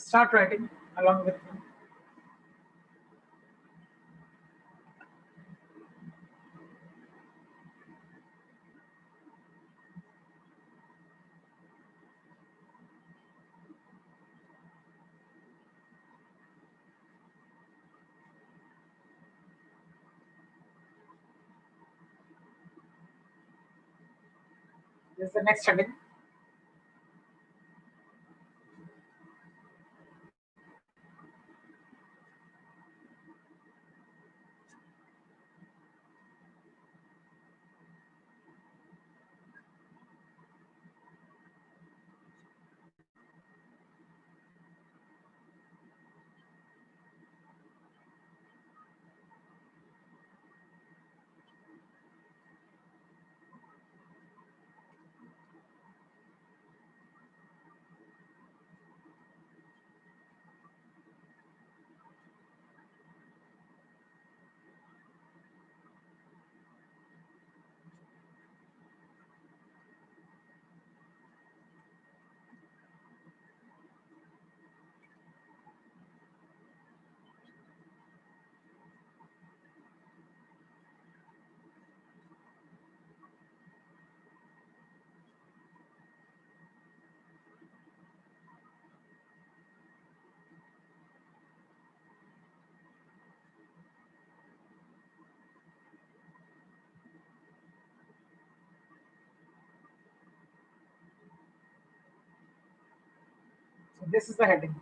Start writing along with me. This is the next heading. So this is the heading.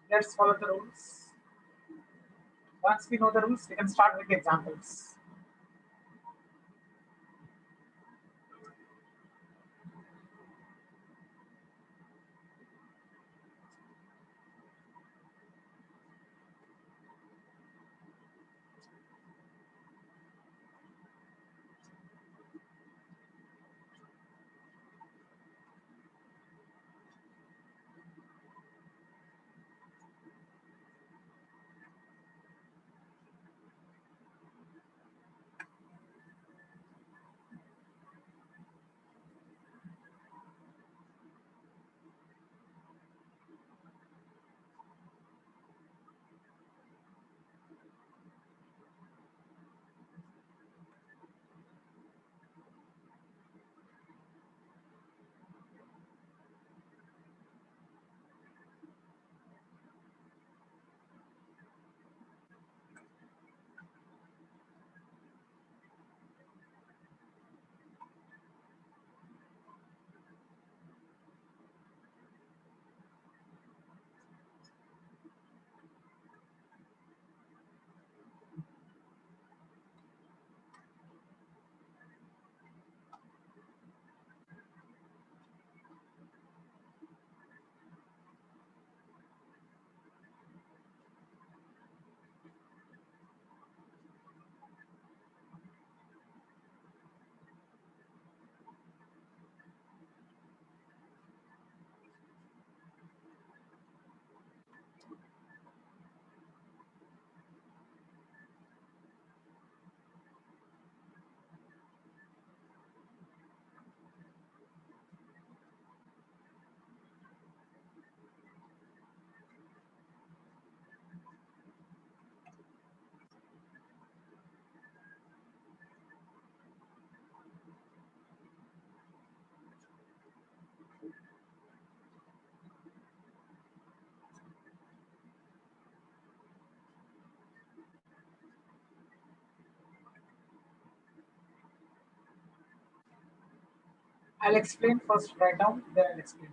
Let's follow the rules. Once we know the rules, we can start with the examples. I'll explain first, write down, then I'll explain.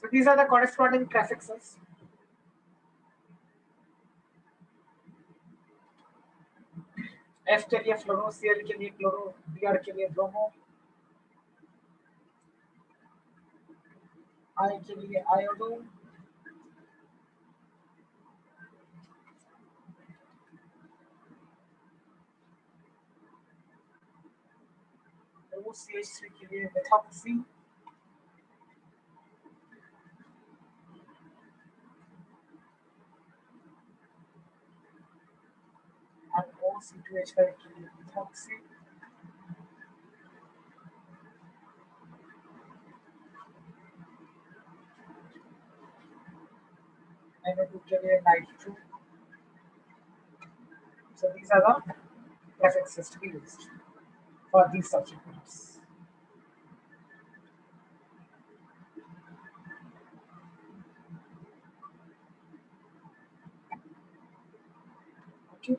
So these are the corresponding prefixes. F के लिए फ्लोरो, Cl के लिए chloro, Br के लिए bromo, I के लिए iodo, OCH3 के लिए मेथॉक्सी, and OC2H5 के लिए methoxy. NO2 के लिए nitro. So these are the prefixes to be used for these subject groups. Okay.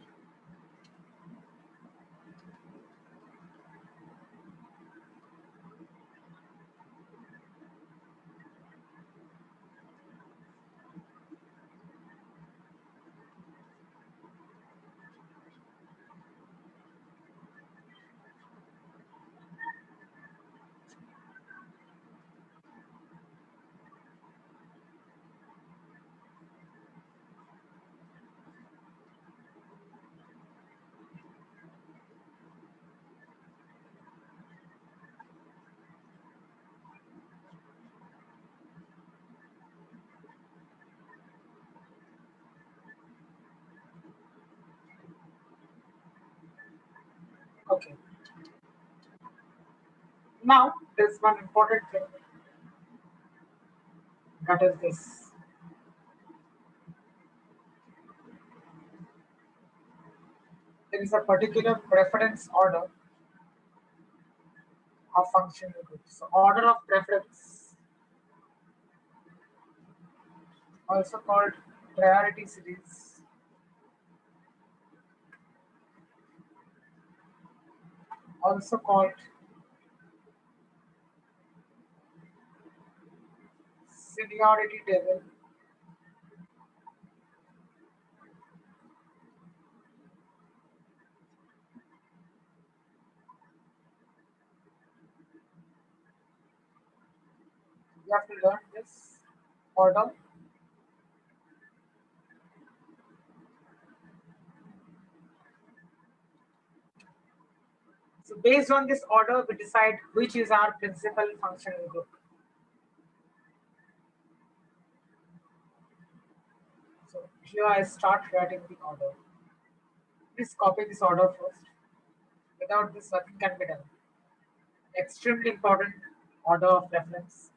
Okay. Now there's one important thing, that is this. There is a particular preference order of functional groups. So order of preference, also called priority series, also called seniority table, you have to learn this order. So based on this order, we decide which is our principal functional group. So here I start writing the order. Please copy this order first. Without this, nothing can be done. Extremely important order of reference.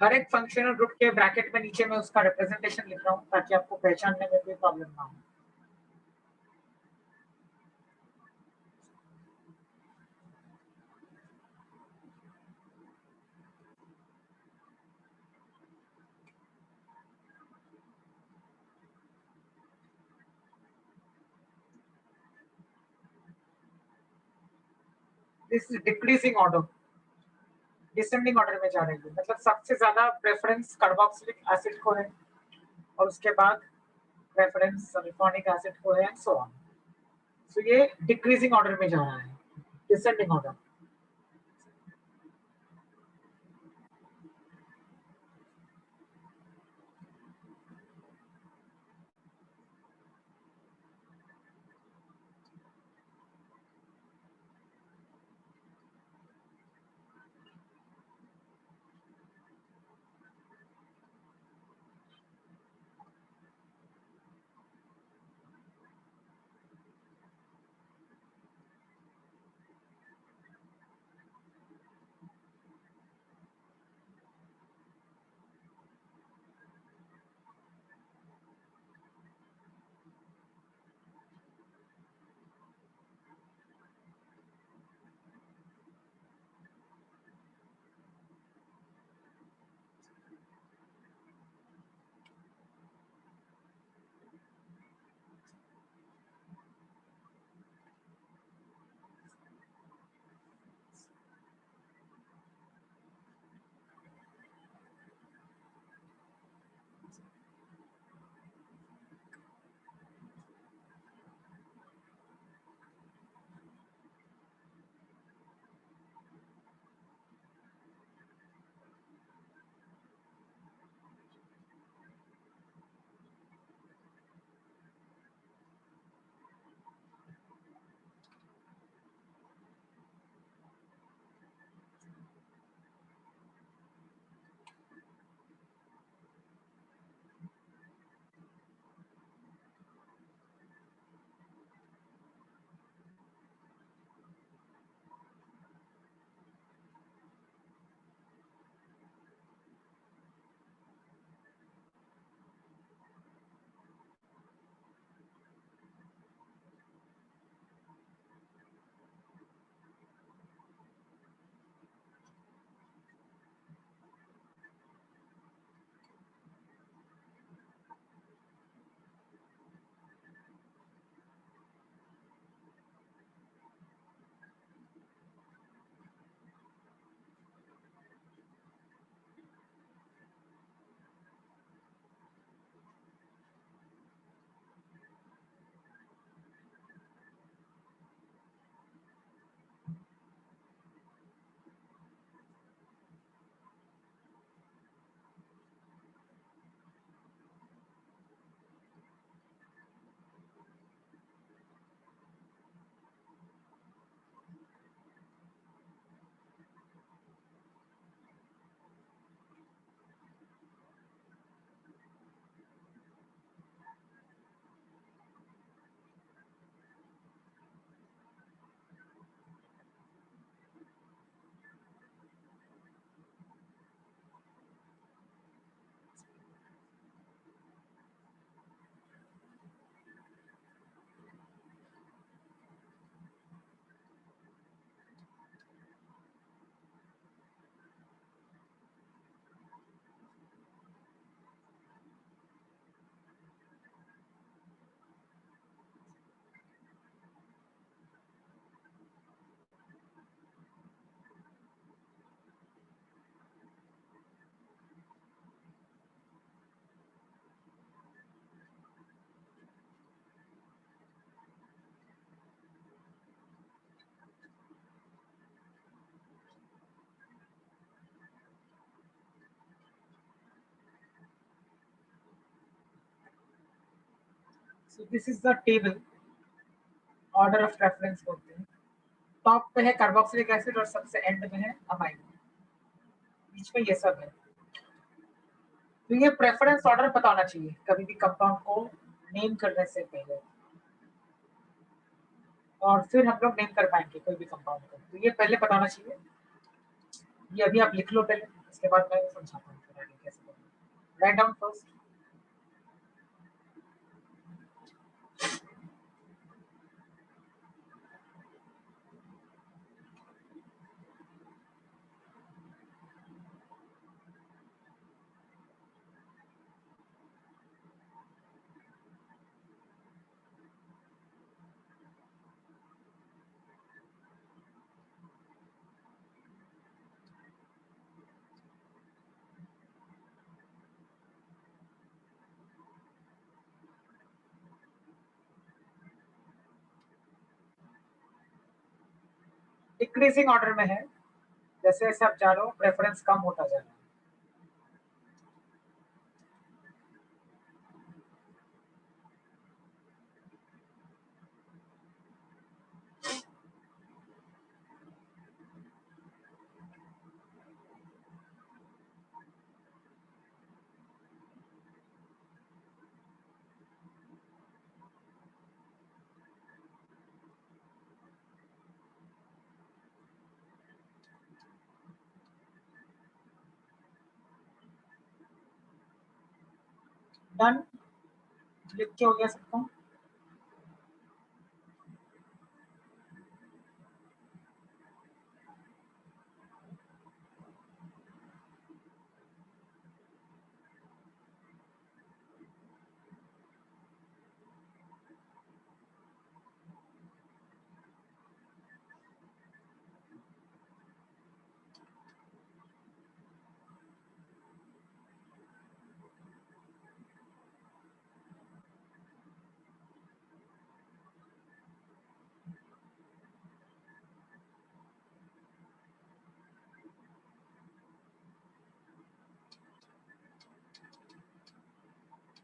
हर एक functional group के bracket में नीचे मैं उसका representation लिख रहा हूँ ताकि आपको पहचानने में कोई प्रॉब्लम ना हो. This is decreasing order, descending order में जा रही है. मतलब सबसे ज्यादा प्रेफरेंस कार्बोक्सिलिक एसिड को है और उसके बाद प्रेफरेंस सल्फोनिक एसिड को है, सो ऑन. सो ये डिक्रीजिंग ऑर्डर में जा रहा है, descending order. So this is the table, order of preference बोलते हैं। टॉप पे है कार्बोक्सिलिक एसिड और सबसे एंड में है अमाइन, बीच में ये सब है। तो ये प्रेफरेंस ऑर्डर पता होना चाहिए कभी भी कंपाउंड को नेम करने से पहले, और फिर हम लोग नेम कर पाएंगे कोई भी कंपाउंड को। तो ये पहले पता होना चाहिए, ये अभी आप लिख लो पहले, इसके बाद मैं समझाता हूँ फिर आगे कैसे करना। Write down first. Decreasing order में है, जैसे जैसे आप जा रहे हो प्रेफरेंस कम होता जा रहा है। डन, लिख के हो गया सबको।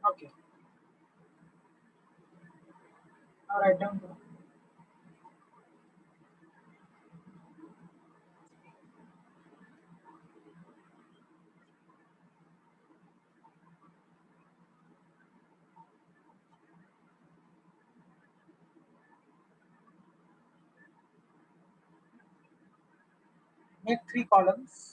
ओके, राइट डाउन करो। Make 3 columns.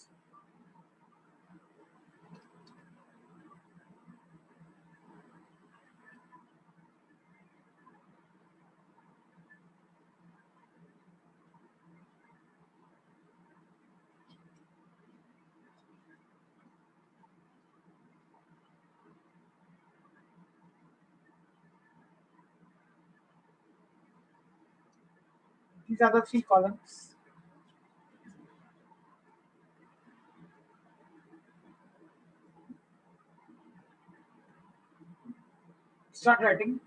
These are the 3 columns. Start writing.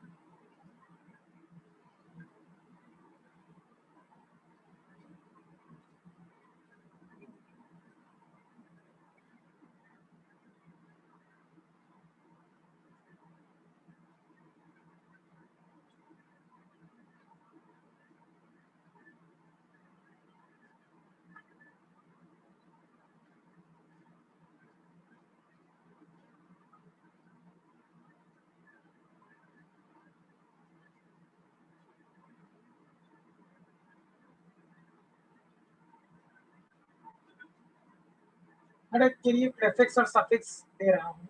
अरे के लिए प्रेफिक्स और सफिक्स दे रहा हूँ।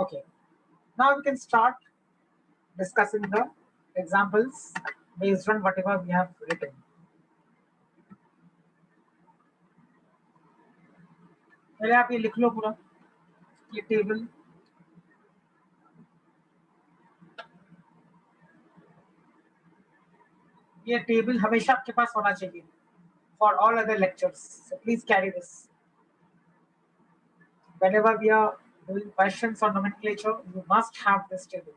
Okay. Now we can start discussing the examples based on whatever we have written. पहले आप ये लिख लो पूरा ये टेबल हमेशा आपके पास होना चाहिए for all other lectures. So please carry this. Whenever we are doing questions on nomenclature, you must have this table.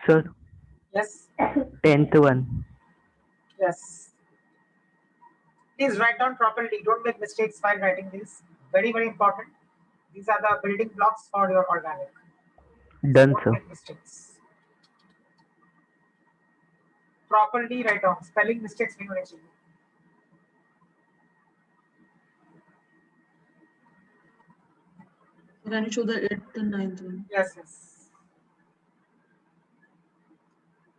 Sir, Yes. 10th one. Yes. Please write down properly. Don't make mistakes while writing these. Very, very important. These are the building blocks for your organic. Done, Don't sir. make mistakes. Properly write down. Spelling mistakes नहीं होने चाहिए. Can you show the 8th and 9th one? Yes, yes.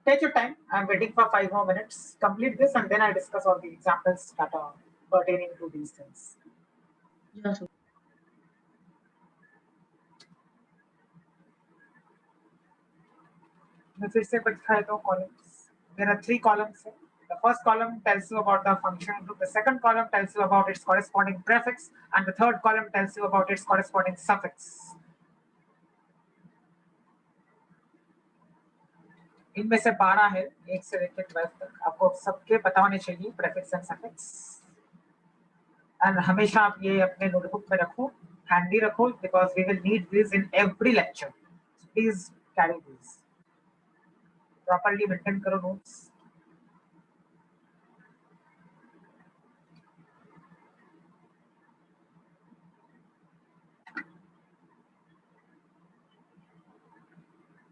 Take your time. I'm waiting for 5 more minutes. Complete this and then I discuss all the examples that are pertaining to these things. Yeah, sir. मैं फिर से दिखा देता हूँ columns. There are 3 columns here. The first column tells you about the function group. The second column tells you about its corresponding prefix, and the third column tells you about its corresponding suffix. इनमें से 12 है 1 से लेकर 12 तक आपको सबके पता होने चाहिए प्रेफिक्स एंड सफिक्स एंड हमेशा आप ये अपने नोटबुक में रखो हैंडी रखो because we will need this in every lecture please carry this properly maintain करो notes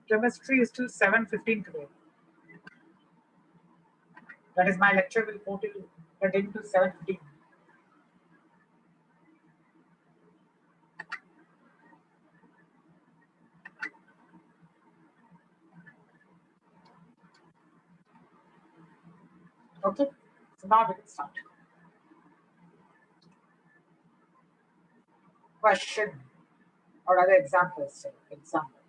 chemistry is till 7:15 today. That is my lecture will continue to 7:15. Okay, so now we can start. Question or other examples. Examples.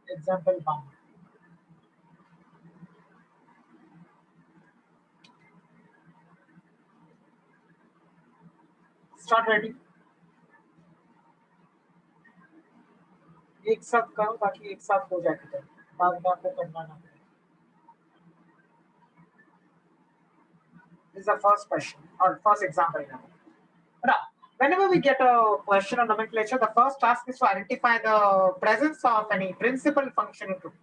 Example 1. Start writing. एक साथ करो ताकि एक साथ हो जाए खत्म बाद में आपको करना ना पड़े. This is the first question or first example now. Now, whenever we get a question on nomenclature, the first task is to identify the presence of any principal functional group.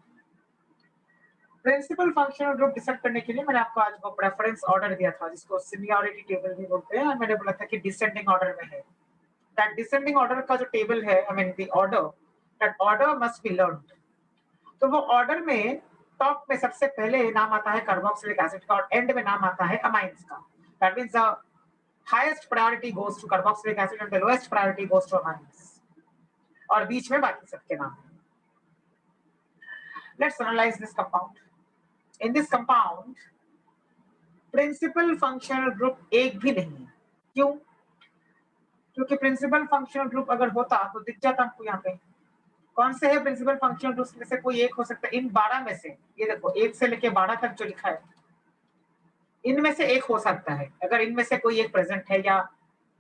Principal functional group decide करने के लिए मैंने आपको आज वो preference order दिया था जिसको सीनियरिटी टेबल भी बोलते हैं, और मैंने बोला था कि डिसेंडिंग ऑर्डर में है। दैट डिसेंडिंग ऑर्डर का जो टेबल है, I mean the order, that order must be learned. तो वो ऑर्डर में टॉप में सबसे पहले नाम आता है कार्बोक्सिलिक एसिड का और एंड में नाम आता है अमाइंस का। That means the highest priority goes to carboxylic acid and the lowest priority goes to amines, और बीच में बाकी सबके नाम हैं। Let's analyze this compound. In this compound, principal functional group एक भी नहीं है। क्यों? क्योंकि प्रिंसिपल फंक्शनल ग्रुप अगर होता तो दिख जाता हमको यहाँ पे। कौन से है प्रिंसिपल फंक्शनल ग्रुप में से कोई एक हो सकता है इन 12 में से। ये देखो 1 से लेके 12 तक जो लिखा है, इनमें से एक हो सकता है। अगर इनमें से कोई एक प्रेजेंट है या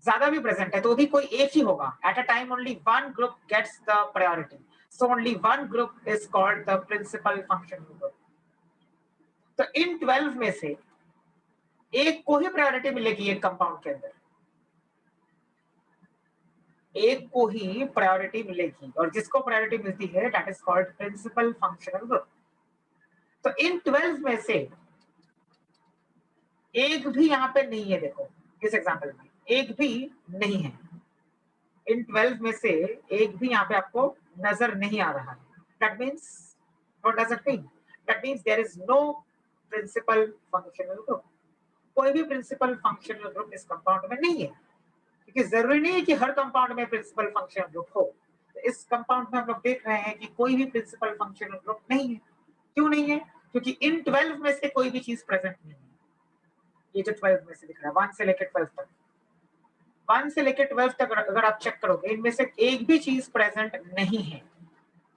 ज्यादा भी प्रेजेंट है तो भी कोई एक ही होगा। At a time only one group gets the priority, so only one group is called the principal functional group. तो इन 12 में से एक को ही प्रायोरिटी मिलेगी एक कंपाउंड के अंदर, एक को ही प्रायोरिटी मिलेगी, और जिसको प्रायोरिटी मिलती है that is called principal functional group. तो इन 12 में से एक भी यहाँ पे नहीं है। देखो इस एग्जांपल में एक भी नहीं है। इन 12 में से एक भी यहाँ पे आपको नजर नहीं आ रहा है। That means what does it mean? That means there is no principal functional group. कोई भी प्रिंसिपल फंक्शनल ग्रुप इस कंपाउंड में नहीं है, क्योंकि जरूरी नहीं है कि हर कंपाउंड में प्रिंसिपल फंक्शनल ग्रुप हो। तो इस कंपाउंड में हम लोग देख रहे हैं कि कोई भी प्रिंसिपल फंक्शनल ग्रुप नहीं है। क्यों नहीं है? क्योंकि इन 12 में से कोई भी चीज प्रेजेंट नहीं है। ये जो 12 में से दिख रहा है 1 से लेकर 12 तक, 1 से लेकर 12 तक अगर आप चेक करोगे इनमें से एक भी चीज प्रेजेंट नहीं है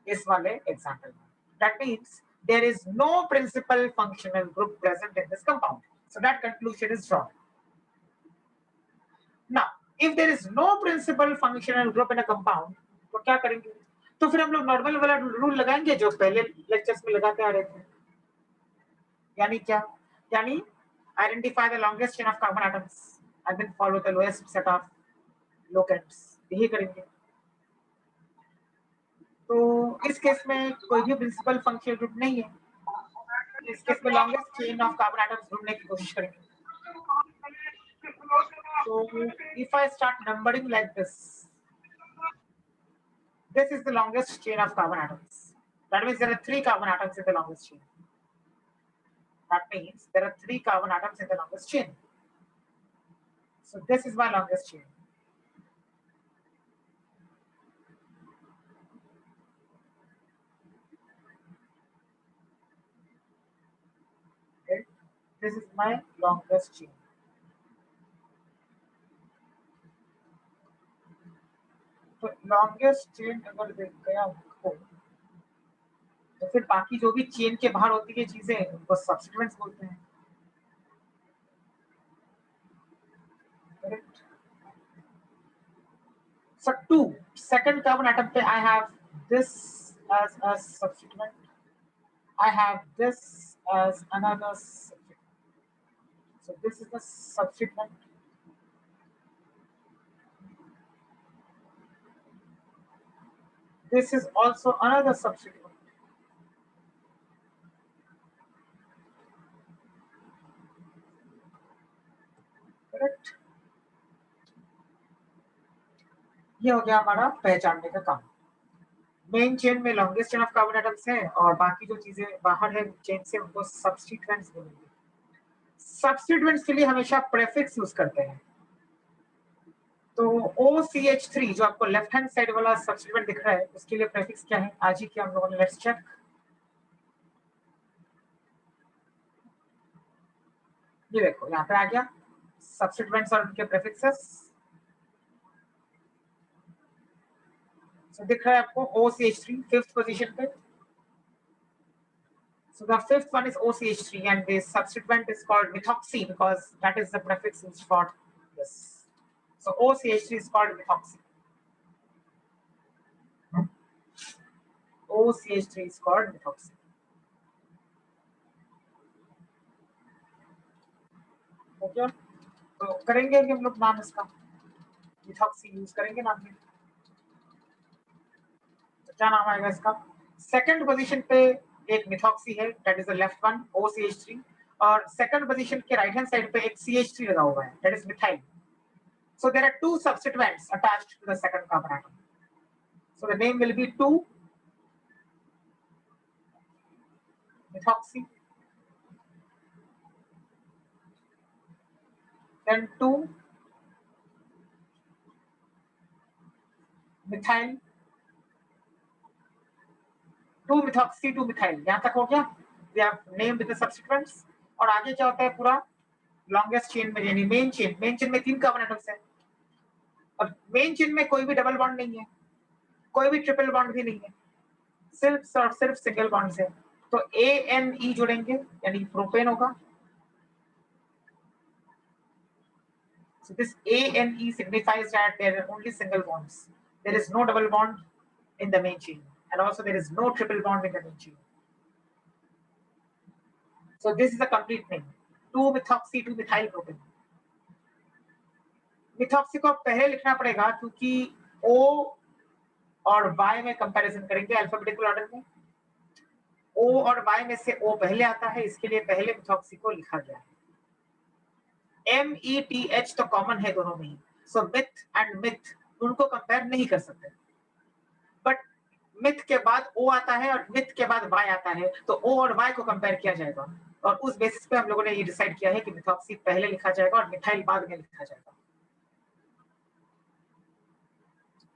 इस वाले एग्जांपल में। That means there is no principal functional group present in this compound, so that conclusion is drawn. Now if there is no principal functional group in a compound तो क्या करेंगे? तो फिर हम लोग नॉर्मल वाला रूल लगाएंगे जो पहले लेक्चर्स में लगाते आ रहे थे। यानी क्या? यानी identify the longest chain of carbon atoms and then follow the lowest set of locants. यही करेंगे। तो इस केस में कोई भी प्रिंसिपल फंक्शनल ग्रुप नहीं है। इस केस में longest chain of carbon atoms ढूंढने की कोशिश करेंगे। So if I start numbering like this is the longest chain of carbon atoms. That means there are 3 carbon atoms in the longest chain. That means there are 3 carbon atoms in the longest chain. So this is my longest chain. Okay. This is my longest chain. तो longest chain अगर देख गया हो तो फिर बाकी जो भी चेन के बाहर होती है चीजें उनको सब्स्टिट्यूएंट्स बोलते हैं। Correct? So 2 second carbon atom पे I have this as a substituent, I have this as another substituent. So this is the substituent. This is also another substituent. Correct? ये हो गया हमारा पहचानने का काम। मेन चेन में longest chain of carbon atoms है और बाकी जो चीजें बाहर है चेन से उनको सब्स्टिट्यूएंट्स बोलेंगे। सब्स्टिट्यूएंट्स के लिए हमेशा प्रेफिक्स यूज करते हैं। तो OCH3 जो आपको लेफ्ट हैंड साइड वाला सब्स्टिट्यूएंट दिख रहा है उसके लिए प्रेफिक्स क्या है आज ही किया हम लोगों ने। Let's check. ये देखो यहाँ पे आ गया सब्स्टिट्यूएंट्स और उनके प्रेफिक्सेस। सो दिख रहा है आपको OCH3 5th पोजीशन पे। So the 5th one is OCH3 and the substituent is called methoxy because that is the prefix used for this. So OCH3 is called methoxy. OCH3 is called methoxy. Okay? तो करेंगे कि हम लोग नाम इसका methoxy use करेंगे नाम में। तो क्या नाम आएगा इसका? सेकंड पोजीशन पे एक मिथॉक्सी है, that is the left one, OCH3, और सेकंड पोजीशन के राइट हैंड साइड पे एक CH3 लगा हुआ है, that is methyl. So there are two substituents attached to the second carbon atom. So the name will be 2-methoxy, then 2-methyl, 2-methoxy, 2-methyl. यहाँ तक हो गया. We have named the substituents. और आगे क्या होता है पूरा लॉन्गेस्ट चेन में, यानी मेन चेन में 3 कार्बन एटम्स है. और मेन चेन में कोई भी डबल बॉन्ड नहीं है, कोई भी ट्रिपल बॉन्ड भी नहीं है, सिर्फ सिंगल बॉन्ड्स है. तो ANE जोड़ेंगे यानी प्रोपेन होगा. So this ANE signifies that there are only single bonds. There is no double bond in the main chain, and also there is no triple bond in the main chain. So this is a complete name: 2-methoxy, 2-methyl propane. Methoxy को पहले लिखना पड़ेगा क्योंकि O और Y में comparison करेंगे alphabetical order में. O और Y में से O पहले आता है, इसके लिए पहले मिथॉक्सी को लिखा गया है. METH तो कॉमन है दोनों में ही, सो मिथ एंड मिथ उनको कंपेयर नहीं कर सकते. बट मिथ के बाद O आता है और मिथ के बाद Y आता है, तो O और Y को कंपेयर किया जाएगा, और उस बेसिस पे हम लोगों ने ये डिसाइड किया है कि मिथॉक्सी पहले लिखा जाएगा और मिथाइल बाद में लिखा जाएगा.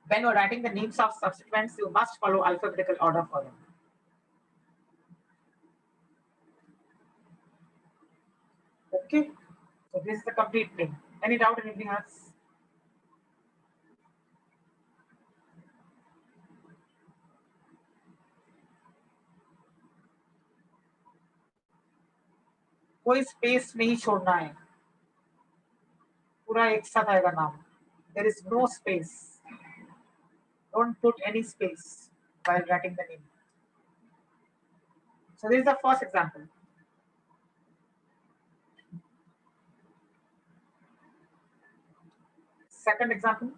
When you're writing the names of substituents, you must follow alphabetical order for them. Okay, so this is the complete name. Any doubt, anything else? कोई स्पेस नहीं छोड़ना है, पूरा एक साथ आएगा नाम. There is no space. Don't put any space while writing the name. So this is the first example. Second example.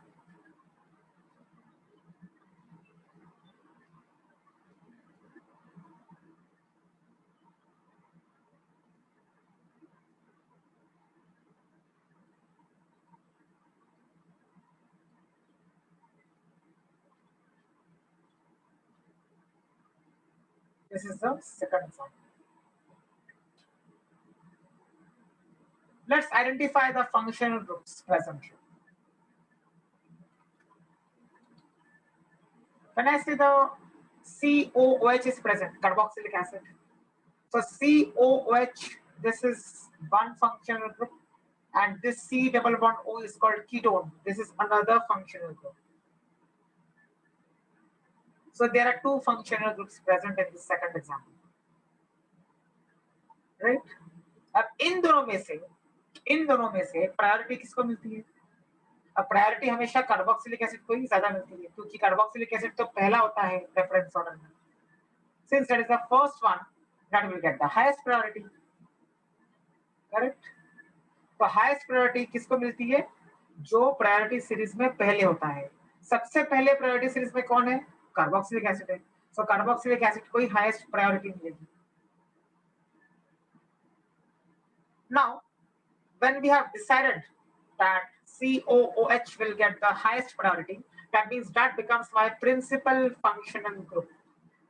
This is the second example. Let's identify the functional groups present here. When I say the COOH is present, carboxylic acid. So COOH, this is one functional group, and this C double bond O is called ketone. This is another functional group. So there are two functional groups present in this second example, right? अब इन दोनों में से priority किसको मिलती है? अब priority हमेशा carboxylic acid को ही ज्यादा मिलती है, क्योंकि कार्बोक्सिलिक एसिड तो पहला होता है रेफरेंस ऑर्डर में. Since that is the first one, that will get the highest priority. Correct? तो हाईएस्ट प्रायोरिटी किसको मिलती है? जो प्रायोरिटी सीरीज में पहले होता है. सबसे पहले प्रायोरिटी सीरीज में कौन है? कार्बोक्सिलिक एसिड है. सो कार्बोक्सिलिक एसिड को ही हाईएस्ट प्रायोरिटी मिलेगी. Now, when we have decided that COOH will get the highest priority, that means that becomes my principal functional group.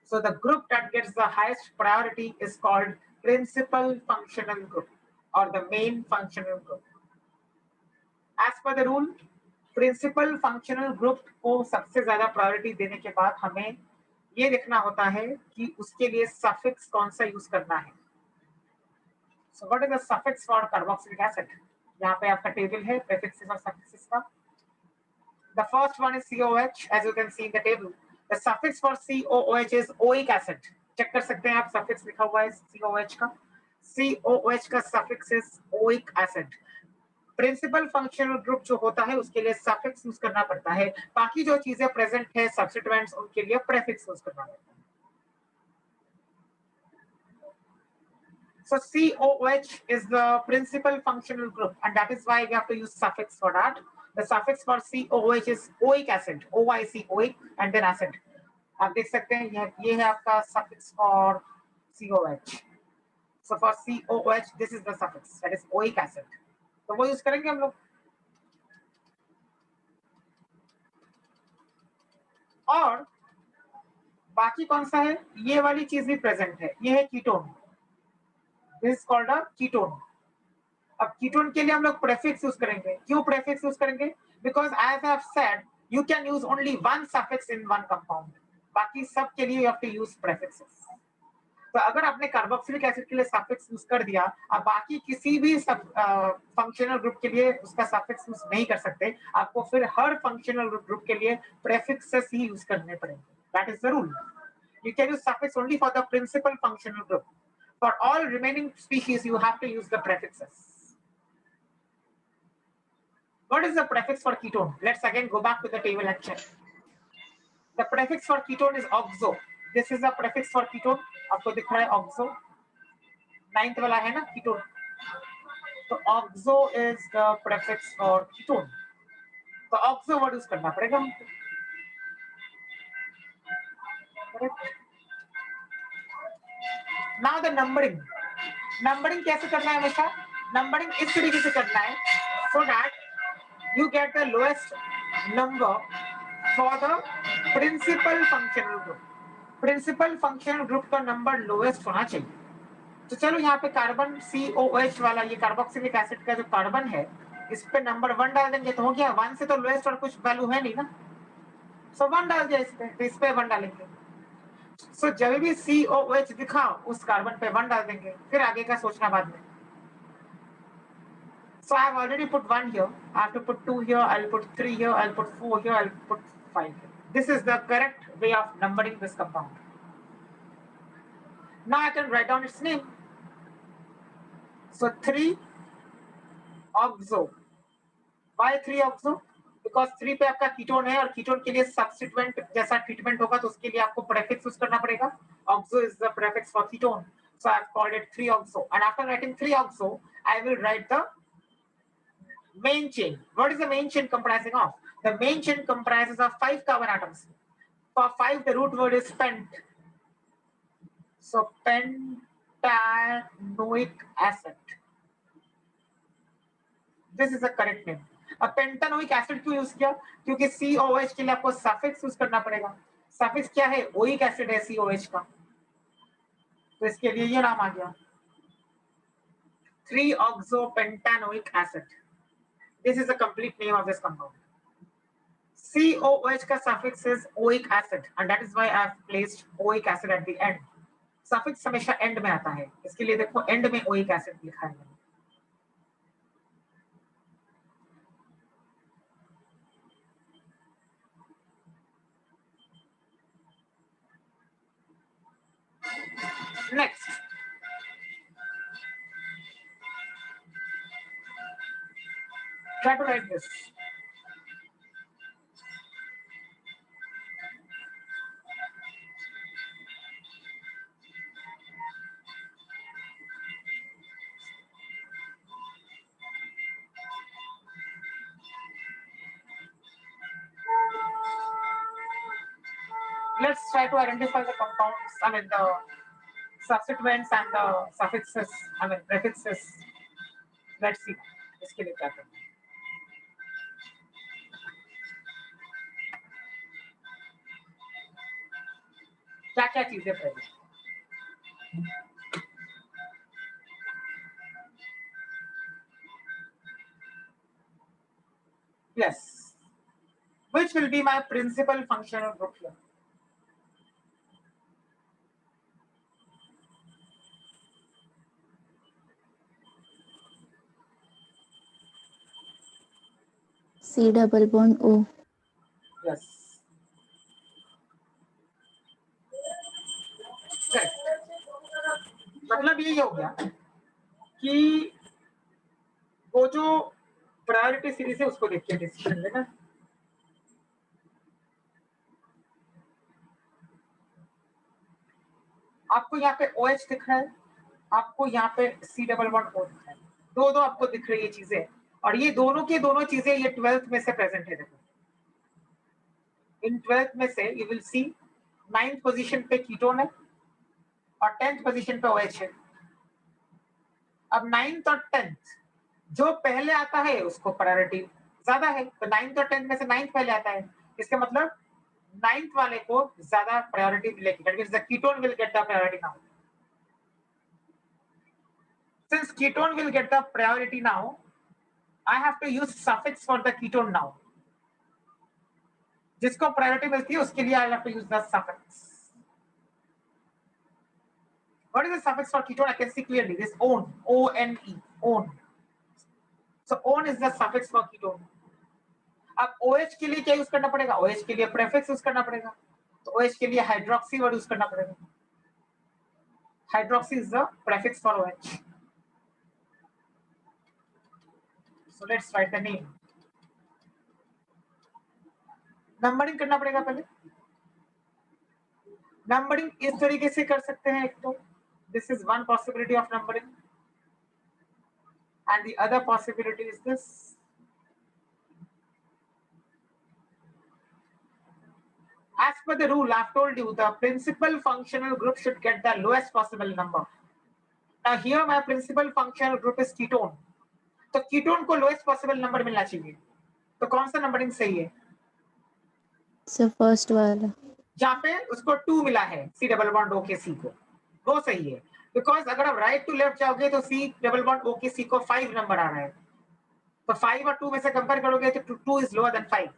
So the group that gets the highest priority is called principal functional group or the main functional group. As per the rule, principal functional group को सबसे ज्यादा priority देने के बाद हमें ये देखना होता है कि उसके लिए सफिक्स कौन सा यूज करना है. So what is the suffix for carboxylic acid? यहाँ पे आपका टेबल है prefixes और suffixes का. The first one is COOH, as you can see in the table. The suffix for COOH is oic acid. Check कर सकते हैं आप, suffix लिखा हुआ है COOH का. COOH का suffix is oic acid. Principal functional group जो होता है उसके लिए सफिक्स यूज करना पड़ता है. बाकी जो चीजें प्रेजेंट है सब्स्टिट्यूएंट्स, उनके लिए प्रीफिक्स यूज करना पड़ता है. So COOH is the principal functional group, and that is why we have to use suffix for that. The suffix for COOH is oic acid, OIC, oic, and then acid. आप देख सकते हैं ये है आपका suffix for COH. So for COH, this is the suffix, that is oic acid. तो वो use करेंगे हम लोग. और बाकी कौन सा है, ये वाली चीज भी प्रेजेंट है, ये है ketone. This is called a ketone. अब कीटोन के लिए हम लोग प्रेफिक्स यूज करेंगे. क्यों प्रेफिक्स यूज करेंगे? Because as I have said you can use only one suffix in one compound. बाकी सब के लिए you have to use prefixes. तो अगर आपने कार्बोक्सिलिक एसिड के लिए सफिक्स यूज कर दिया, अब बाकी किसी भी फंक्शनल ग्रुप के लिए उसका सफिक्स यूज नहीं कर सकते. आपको फिर हर फंक्शनल ग्रुप के लिए प्रेफिक्सेस ही यूज करने पड़ेंगे. That is the rule. You can use suffix only for the principal functional group. For all remaining species, you have to use the prefixes. What is the prefix for ketone? Let's again go back to the table and check. The prefix for ketone is oxo. This is the prefix for ketone. आपको दिख रहा है oxo. 9th वाला है ना ketone. तो oxo is the prefix for ketone. तो oxo word use करना पड़ेगा हमको. Correct? Now the numbering. Numbering कैसे करना है हमेशा? Numbering इस तरीके से करना है so that you get the lowest number for the principal functional group. Principal functional group का number lowest होना चाहिए. तो चलो यहाँ पे कार्बन COH वाला ये कार्बोक्सिलिक एसिड का जो कार्बन है, इस पे नंबर 1 डाल देंगे तो हो गया. 1 से तो लोएस्ट और कुछ वैल्यू है नहीं ना, सो 1 डाल दिया इस पे, तो इस पे 1 डालेंगे. सो जब भी COH दिखा उस कार्बन पे 1 डाल देंगे, फिर आगे का सोचना बाद में. So I have already put 1 here. I have to put 2 here. I'll put 3 here. I'll put 4 here. I'll put 5 here. This is the correct way of numbering this compound. Now I can write down its name. So 3-oxo. Why 3-oxo? Because 3 पे आपका ketone है और ketone के लिए substituent जैसा treatment होगा तो उसके लिए आपको प्रेफिक्स यूज करना पड़ेगा. Oxo is the prefix for ketone. So I have called it 3-oxo. And after writing 3-oxo, I will write the main chain. What is the main chain comprising of? The main chain comprises of 5 carbon atoms. For 5, the root word is pent. So pentanoic acid. This is the correct name. अब pentanoic acid क्यों use किया? क्योंकि COH के लिए आपको suffix use करना पड़ेगा. Suffix क्या है? ओइक एसिड है COH का, तो इसके लिए ये नाम आ गया 3-oxopentanoic acid. This is the complete name of this compound. COH का suffix is oic acid and that is why I have placed oic acid at the end. Suffix हमेशा end में आता है, इसके लिए देखो end में oic acid लिखा है. Next, try to write this. Let's try to identify the compounds, I mean the substituents and the suffixes, I mean prefixes. Let's see इसके लिए क्या करना है. क्या क्या चीजें पहले? Yes. Which will be my principal functional group here? C double bond O. Yes. Correct. मतलब ये हो गया कि वो जो प्रायोरिटी सीरीज है उसको देख के डिसीजन लेना. आपको यहाँ पे OH दिख रहा है, आपको यहाँ पे C डबल बॉन्ड O दिख रहा है. दो आपको दिख रही है चीजें, और ये दोनों की दोनों चीजें ये 12th में से प्रेजेंट है. देखो इन 12th में से you will see 9th position पे कीटोन है और 10th पोजीशन पे OH है। अब 9th और 10th जो पहले आता है उसको प्रायोरिटी ज्यादा है, तो 9th और 10th में से 9th पहले आता है, इसका मतलब 9th वाले को ज्यादा प्रायोरिटी मिलेगी। That means the ketone will get the priority now. Since ketone will get the priority now, I have to use suffix for the ketone now. जिसको प्रायोरिटी मिलती है उसके लिए I have to use the suffix. What is the suffix for ketone? I can see clearly. This on, O-N-E, on. So on is the suffix for ketone. अब OH के लिए क्या use करना पड़ेगा? OH के लिए प्रेफिक्स यूज करना पड़ेगा, तो OH के लिए हाइड्रोक्सी वर्ड यूज करना पड़ेगा। Hydroxy is the prefix for OH. So let's write the name. Numbering करना पड़ेगा पहले। नंबरिंग इस तरीके से कर सकते हैं, एक तो this is one possibility of numbering and the other possibility is this. As per the rule, I've told you the principal functional group should get the lowest possible number. Now here my principal functional group is ketone, तो ketone को lowest possible number मिलना चाहिए, तो कौन सा numbering सही है? Sir first वाला। जहाँ पे उसको 2 मिला है C डबल बॉन्ड O के C को, वो सही है। बिकॉज अगर आप राइट टू लेफ्ट जाओगे तो C डबल बॉन्ड O के C को 5 नंबर आ रहा है, तो 5 और 2 में से कंपेयर करोगे तो 2 इज लोअर देन 5,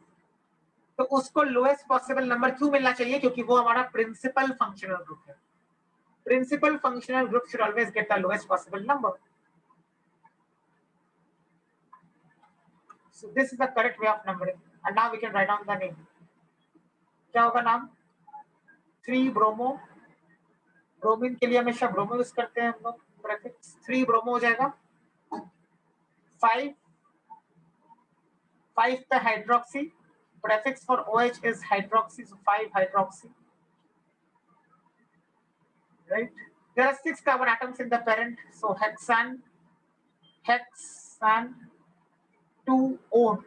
तो उसको लोएस्ट पॉसिबल नंबर क्यों मिलना चाहिए? क्योंकि वो हमारा प्रिंसिपल फंक्शनल ग्रुप है। Principal functional group should always get the lowest possible number. So this is the correct way of numbering, and now we can write down the name. क्या होगा नाम? 3 ब्रोमो, ब्रोमीन के लिए हमेशा bromo use करते हैं हम लोग, प्रीफिक्स 3 ब्रोमो हो जाएगा। 5 पे hydroxy, prefix for OH is hydroxy, so 5 hydroxy, right? There are 6 carbon atoms in the parent, so hexane 2 on.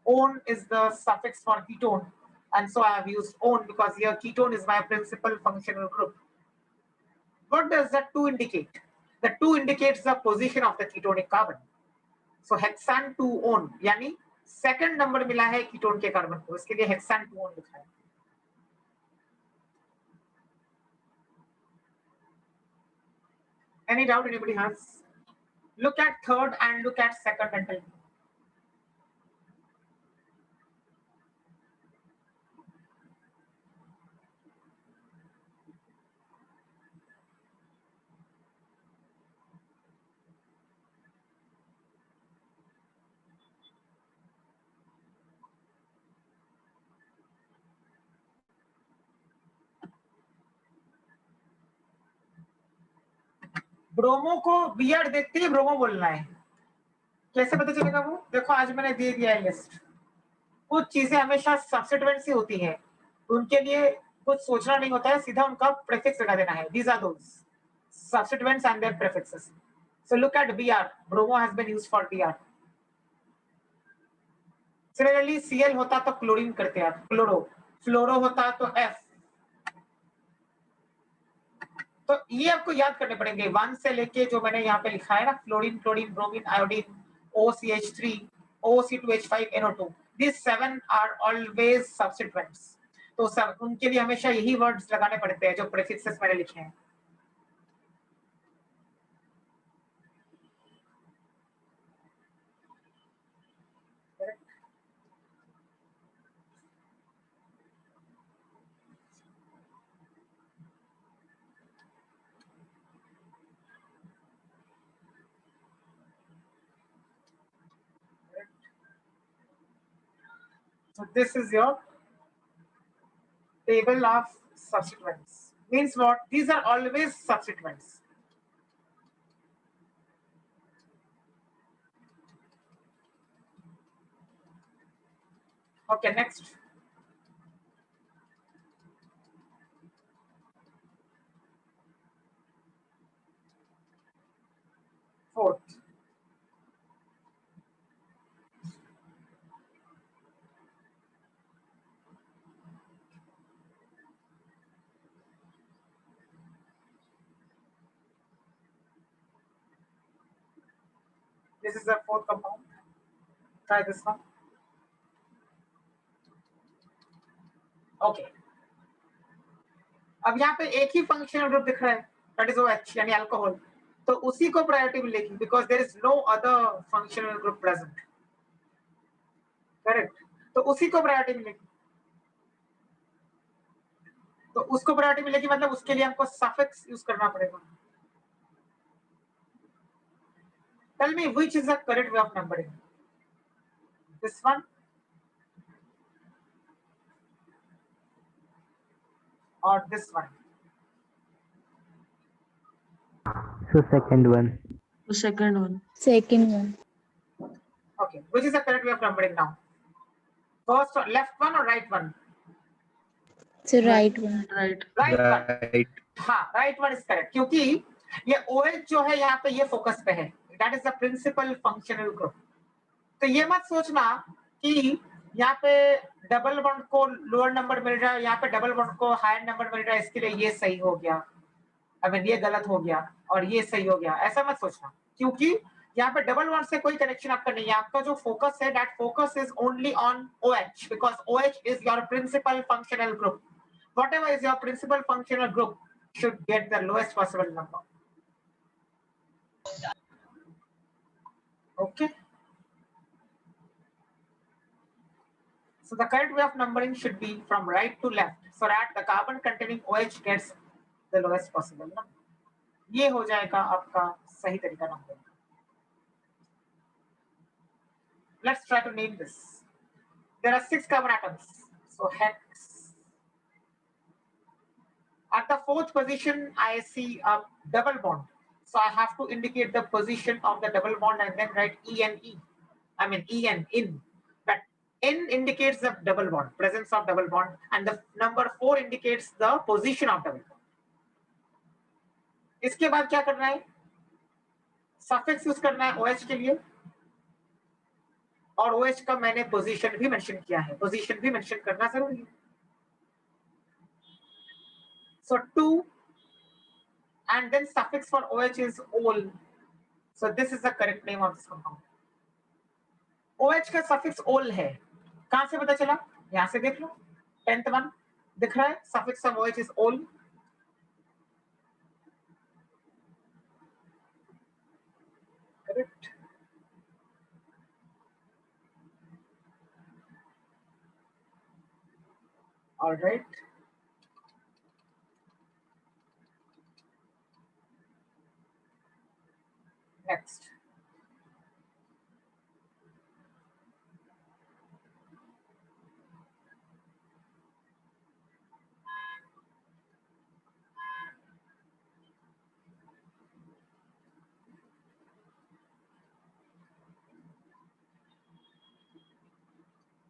On is the suffix for ketone, and so I have used on because here ketone is my principal functional group. What does the 2 indicate? The 2 indicates the position of the ketonic carbon. So hexane 2 on, यानी second number मिला है ketone के carbon को, इसके लिए हेक्सान 2 on लिखा है। Any doubt anybody has? Look at third and look at second and tell me. Bromo को Br देखते ही ब्रोमो बोलना है, कैसे पता चलेगा वो? देखो आज मैंने दे दिया है लिस्ट। कुछ चीजें हमेशा सब्स्टिट्यूएंट्स ही होती है, उनके लिए कुछ सोचना नहीं होता है, सीधा उनका प्रीफिक्स लगा देना है। These are those substituents and their prefixes. So look at Br. Bromo has been used for Br. Similarly, Cl होता तो क्लोरीन करते हैं आप, क्लोरो, फ्लोरो होता तो F। तो ये आपको याद करने पड़ेंगे 1 से लेके जो मैंने यहाँ पे लिखा है ना, fluorine, chlorine, bromine, iodine, OCH3, OC2H5, NO2, these 7 are always substituents. तो सब उनके लिए हमेशा यही वर्ड्स लगाने पड़ते हैं जो प्रीफिक्सेस मैंने लिखे हैं। So this is your table of substituents. Means what? These are always substituents. Okay, next. Fourth. This is the fourth compound. Try this one. Okay. अब यहाँ पे एक ही फंक्शनल ग्रुप दिख रहा है, that is OH यानी अल्कोहल, तो उसी को प्रायोरिटी मिलेगी because there is no other functional group present. Correct, तो उसी को प्रायोरिटी मिलेगी, तो उसको प्रायोरिटी मिलेगी मतलब उसके लिए हमको सफिक्स यूज करना पड़ेगा. Tell me which is the correct way of numbering? This one or this one? So second one. The second one. Second one. Okay, which is the correct way of numbering now? First or left one or right one? So right one. Right. Right one. Right. हाँ, right one is correct क्योंकि ये OH जो है यहाँ पे ये focus पे है. That is the principal functional group. तो ये मत सोचना कि यहाँ पे डबल बॉन्ड को लोअर नंबर मिल रहा है, यहाँ पे डबल बॉन्ड को हायर नंबर मिल रहा है, इसके लिए ये सही हो गया, अगर ये गलत हो गया और ये सही हो गया, ऐसा मत सोचना क्योंकि यहाँ पे डबल बॉन्ड से कोई कनेक्शन आपका नहीं है. आपका जो फोकस है that focus is only on OH because OH is your principal functional group. Whatever is your principal functional group should get the lowest possible number. Okay. So the correct way of numbering should be from right to left so that the carbon containing OH gets the lowest possible number. ये हो जाएगा आपका सही तरीका number. Let's try to name this. There are 6 carbon atoms. So hex. At the fourth position, I see a double bond. So I have to indicate the position of the double bond and then write ENE. I mean EN, in. But N indicates the double bond, presence of double bond, and the number 4 indicates the position of double bond. इसके बाद क्या करना है? Suffix use करना है OH के लिए, और OH का मैंने पोजीशन भी मेंशन किया है. पोजीशन भी मेंशन करना जरूरी है. So 2 and then suffix for OH is ol. So this is the correct name of this compound. OH का suffix ol है. कहां से पता चला? यहां से देख लो. 10th one दिख रहा है. Suffix of OH is ol. Correct. All right. Next.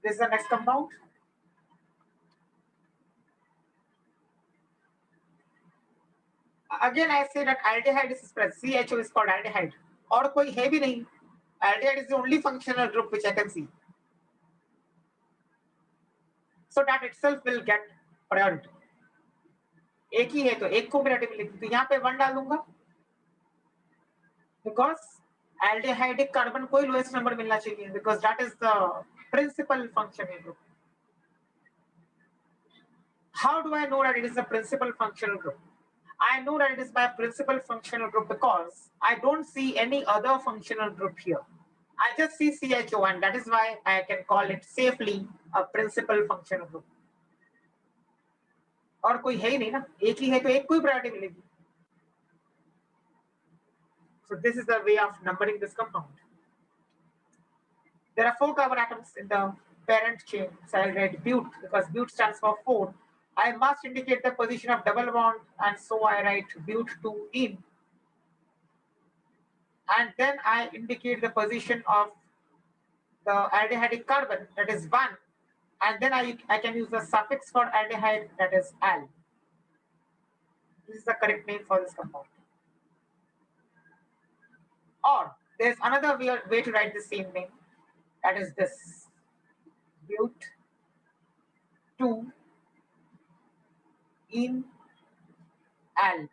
This is the next compound. Again, I say that aldehyde is present. CHO is called aldehyde. और कोई है भी नहीं. Aldehyde is the only functional group which I can see. So that itself will get priority. एक ही है तो एक को प्रायोरिटी मिलेगी, तो यहाँ पे 1 डाल दूंगा बिकॉज एल्डिहाइडिक कार्बन को लोएस्ट नंबर मिलना चाहिए because that is the principal functional group. How do I know that it is the principal functional group? I know that it is my principal functional group because I don't see any other functional group here. I just see CHO and that is why I can call it safely a principal functional group. और कोई है ही नहीं ना, एक ही है तो एक को ही प्रायोरिटी मिलेगी. So this is the way of numbering this compound. There are 4 carbon atoms in the parent chain, so I'll write but because but stands for 4. I must indicate the position of double bond, and so I write but2 in. And then I indicate the position of the aldehydic carbon, that is 1. And then I can use the suffix for aldehyde, that is al. This is the correct name for this compound. Or there's another way to write the same name, that is this, but2 in al.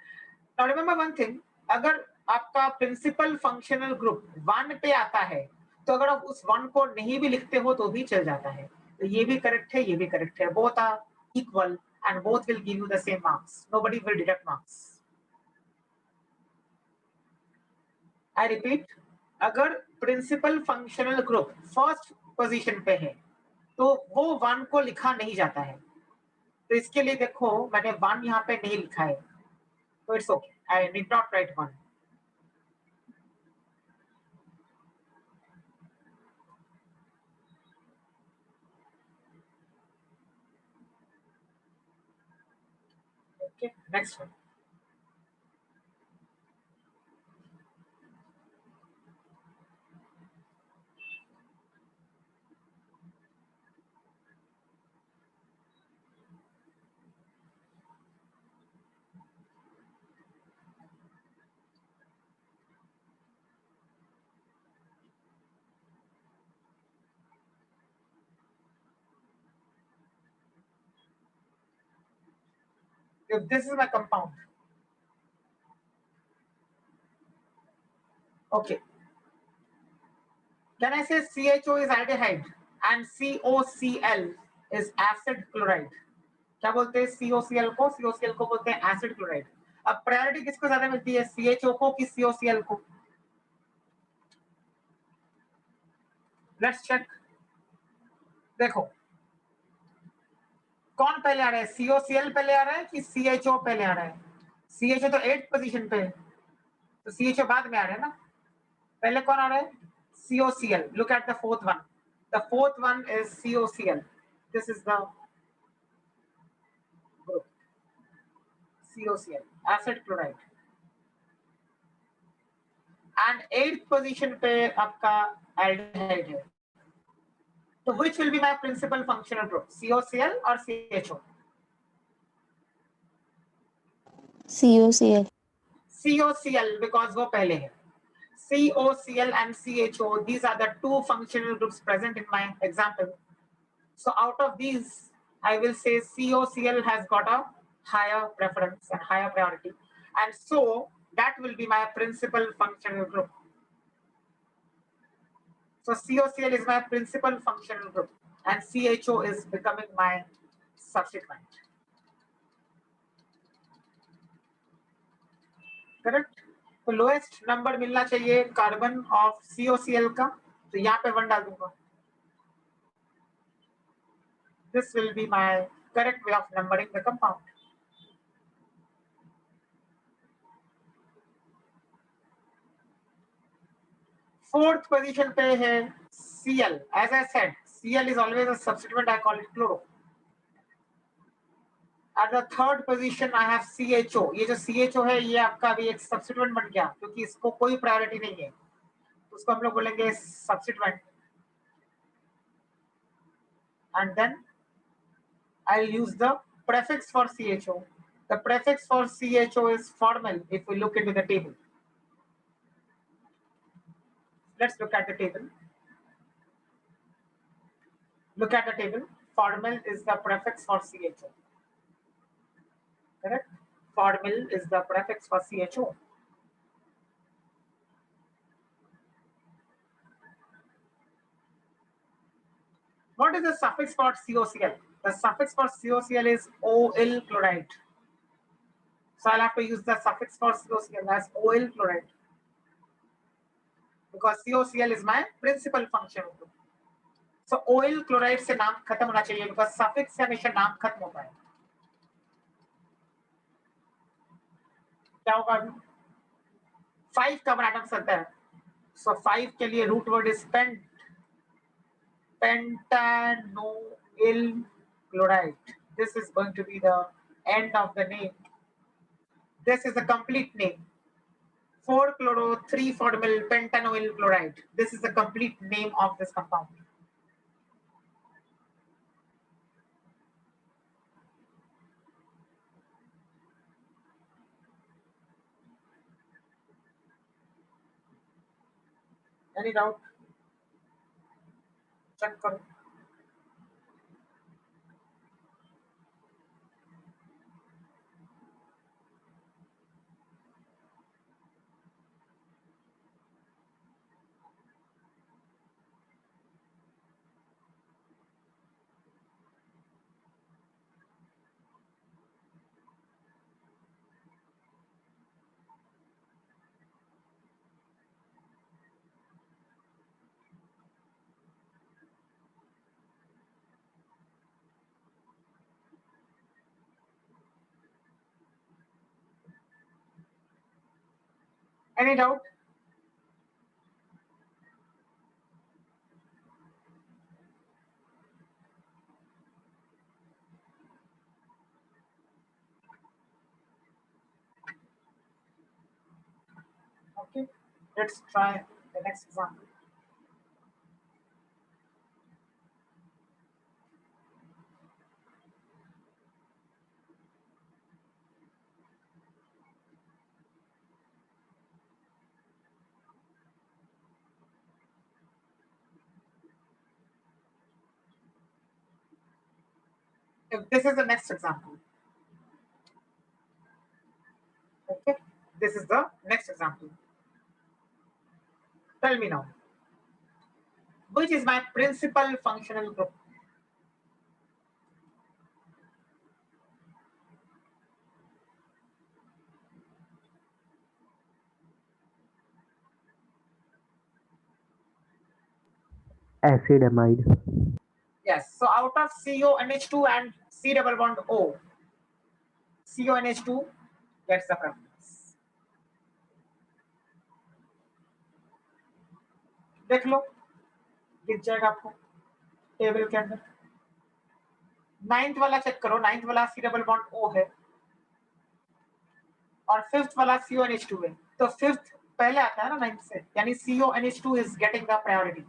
Now remember one thing, अगर आपका principal functional group 1 पे आता है, तो अगर आप उस 1 को नहीं भी लिखते हो तो भी चल जाता है। तो ये भी करेक्ट है, ये भी करेक्ट है। Both are equal and both will give you the same marks. Nobody will deduct marks. I repeat, अगर principal functional group first position पे है तो वो 1 को लिखा नहीं जाता है। तो इसके लिए देखो मैंने 1 यहाँ पे नहीं लिखा है, तो it's okay, I did not right 1। Okay, next one. If this is my compound, okay, can I say CHO is aldehyde and COCl is acid chloride? क्या बोलते हैं COCl को? COCl को बोलते हैं acid chloride। अब प्रायोरिटी किसको ज्यादा मिलती है, CHO को कि COCl को? Let's check. देखो कौन पहले आ रहा है, COCl पहले आ रहा है कि CHO पहले आ रहा है? CHO तो 8th पोजीशन पे है, तो CHO बाद में आ रहा है ना। पहले कौन आ रहा है, COCl। Look at the fourth one. The fourth one is COCl. This is the group COCl, acid chloride। And 8th position पे आपका aldehyde है। तो which will be my principal functional group, COCl or CHO? COCl. COCl because वो पहले है। COCl and CHO, these are the 2 functional groups present in my example. So out of these, I will say COCl has got a higher preference and higher priority, and so that will be my principal functional group. So COCl is my principal functional group and CHO is becoming my subsequent. Correct. तो lowest number मिलना चाहिए carbon of COCl का, तो यहाँ पे 1 डाल दूंगा। This will be my correct way of numbering the compound. Fourth position पे है Cl. As I said, Cl is always a substituent. I call it chloro. At the third position I have CHO. ये जो CHO है ये आपका भी एक substituent बन गया, क्योंकि इसको कोई प्रायोरिटी नहीं है, उसको हम लोग बोलेंगे substituent. And then I'll use the prefix for CHO. The prefix for CHO is formyl if we look into the table. Let's look at the table. Look at the table. Formyl is the prefix for CHO. Correct? Formyl is the prefix for CHO. What is the suffix for COCl? The suffix for COCl is OL chloride. So I'll have to use the suffix for COCl as OL chloride, because COCl is my principal functional group. So OL chloride से नाम खत्म होना चाहिए, because suffix से हमेशा नाम खत्म होता है। क्या होगा अभी? 5 का बनाना सकता है। So 5 के लिए root word is pentanoyl chloride. This is going to be the end of the name. This is a complete name. 4-chloro 3-formyl pentanoyl chloride. This is the complete name of this compound. Any doubt? Check करो। Any doubt? Okay, let's try the next example. If this is the next example, okay, this is the next example. Tell me now, which is my principal functional group? Acid amide. Yes, so out of CONH2 and C double bond O, CONH2 gets the preference. देख लो, दिख जाएगा आपको table के अंदर. Ninth वाला check करो, ninth वाला C double bond O है और फिफ्थ वाला CONH2 है, तो फिफ्थ पहले आता है ना नाइन्थ से, यानी CONH2 is getting the priority.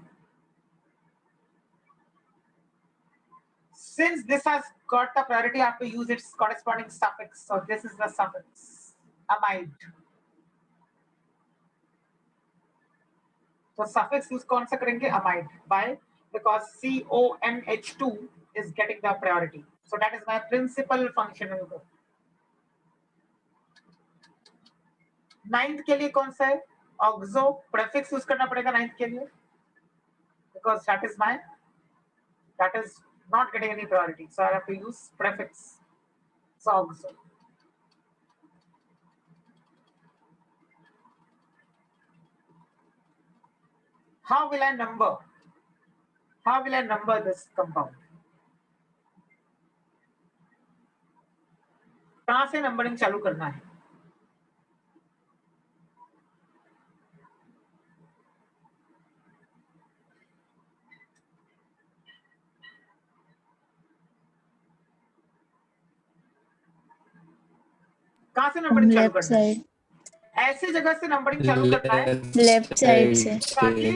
Since this has got the priority, I have to use its corresponding suffix. So this is the suffix, amide. तो suffix use कौन सा करेंगे? amide. Why? Because CONH2 is getting the priority. So that is my principal functional group. Ninth के लिए कौन सा है? Oxo. Prefix use करना पड़ेगा नाइन्थ के लिए, because that is not getting any priority. So I have to use prefix. So oxo. How will I number? How will I number this compound? कहां से नंबरिंग चालू करना है? कहां से नंबरिंग चालू लेफ्ट करना है? साइड, ऐसी जगह से नंबरिंग चालू करना है लेफ्ट साइड से. ताकि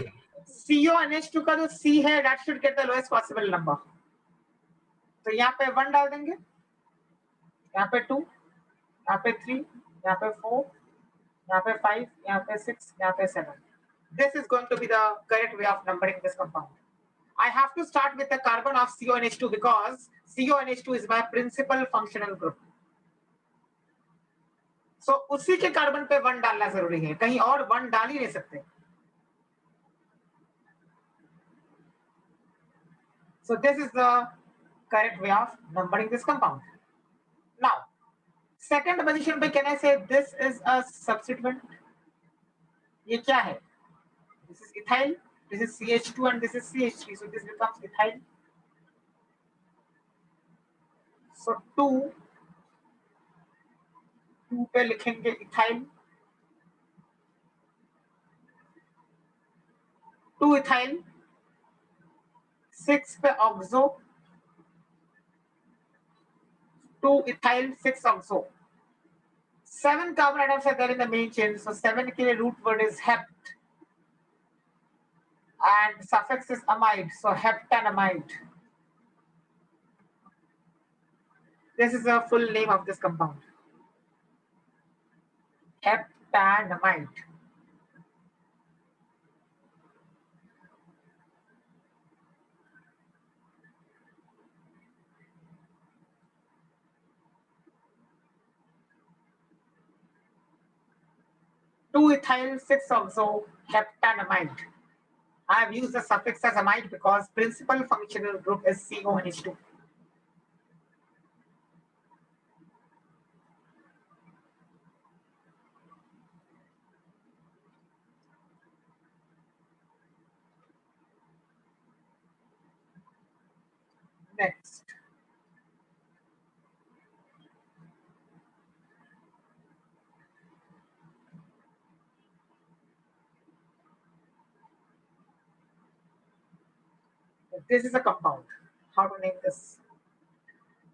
CONH2 का जो C है that should get the lowest possible number. तो यहाँ पे 1 डाल देंगे, यहाँ पे 2, यहाँ पे 3, यहाँ पे 4, यहाँ पे 5, यहाँ पे 6, यहाँ पे 7. This is going to be the correct way of numbering this compound. I have to start with the carbon of CONH2 because CONH2 is my principal functional group. So उसी के कार्बन पे 1 डालना जरूरी है, कहीं और 1 डाल ही नहीं सकते. So this is the correct way of numbering this compound. Now, second position पे can I say this is a substituent? ये क्या है? This is ethyl, this is CH2 and this is CH3, so this becomes ethyl. So 2 पे लिखेंगे ethyl, 2 ethyl, 6 पे oxo, 2 ethyl, 6 oxo. 7 carbon atoms are there in the main chain, so 7 के लिए root word is hept and suffix is amide, so heptanamide. This is the full name of this compound, heptanamide. Two ethyl, 6 oxo, heptanamide. I have used the suffix as amide because principal functional group is CONH2. Next. This is a compound. How to name this?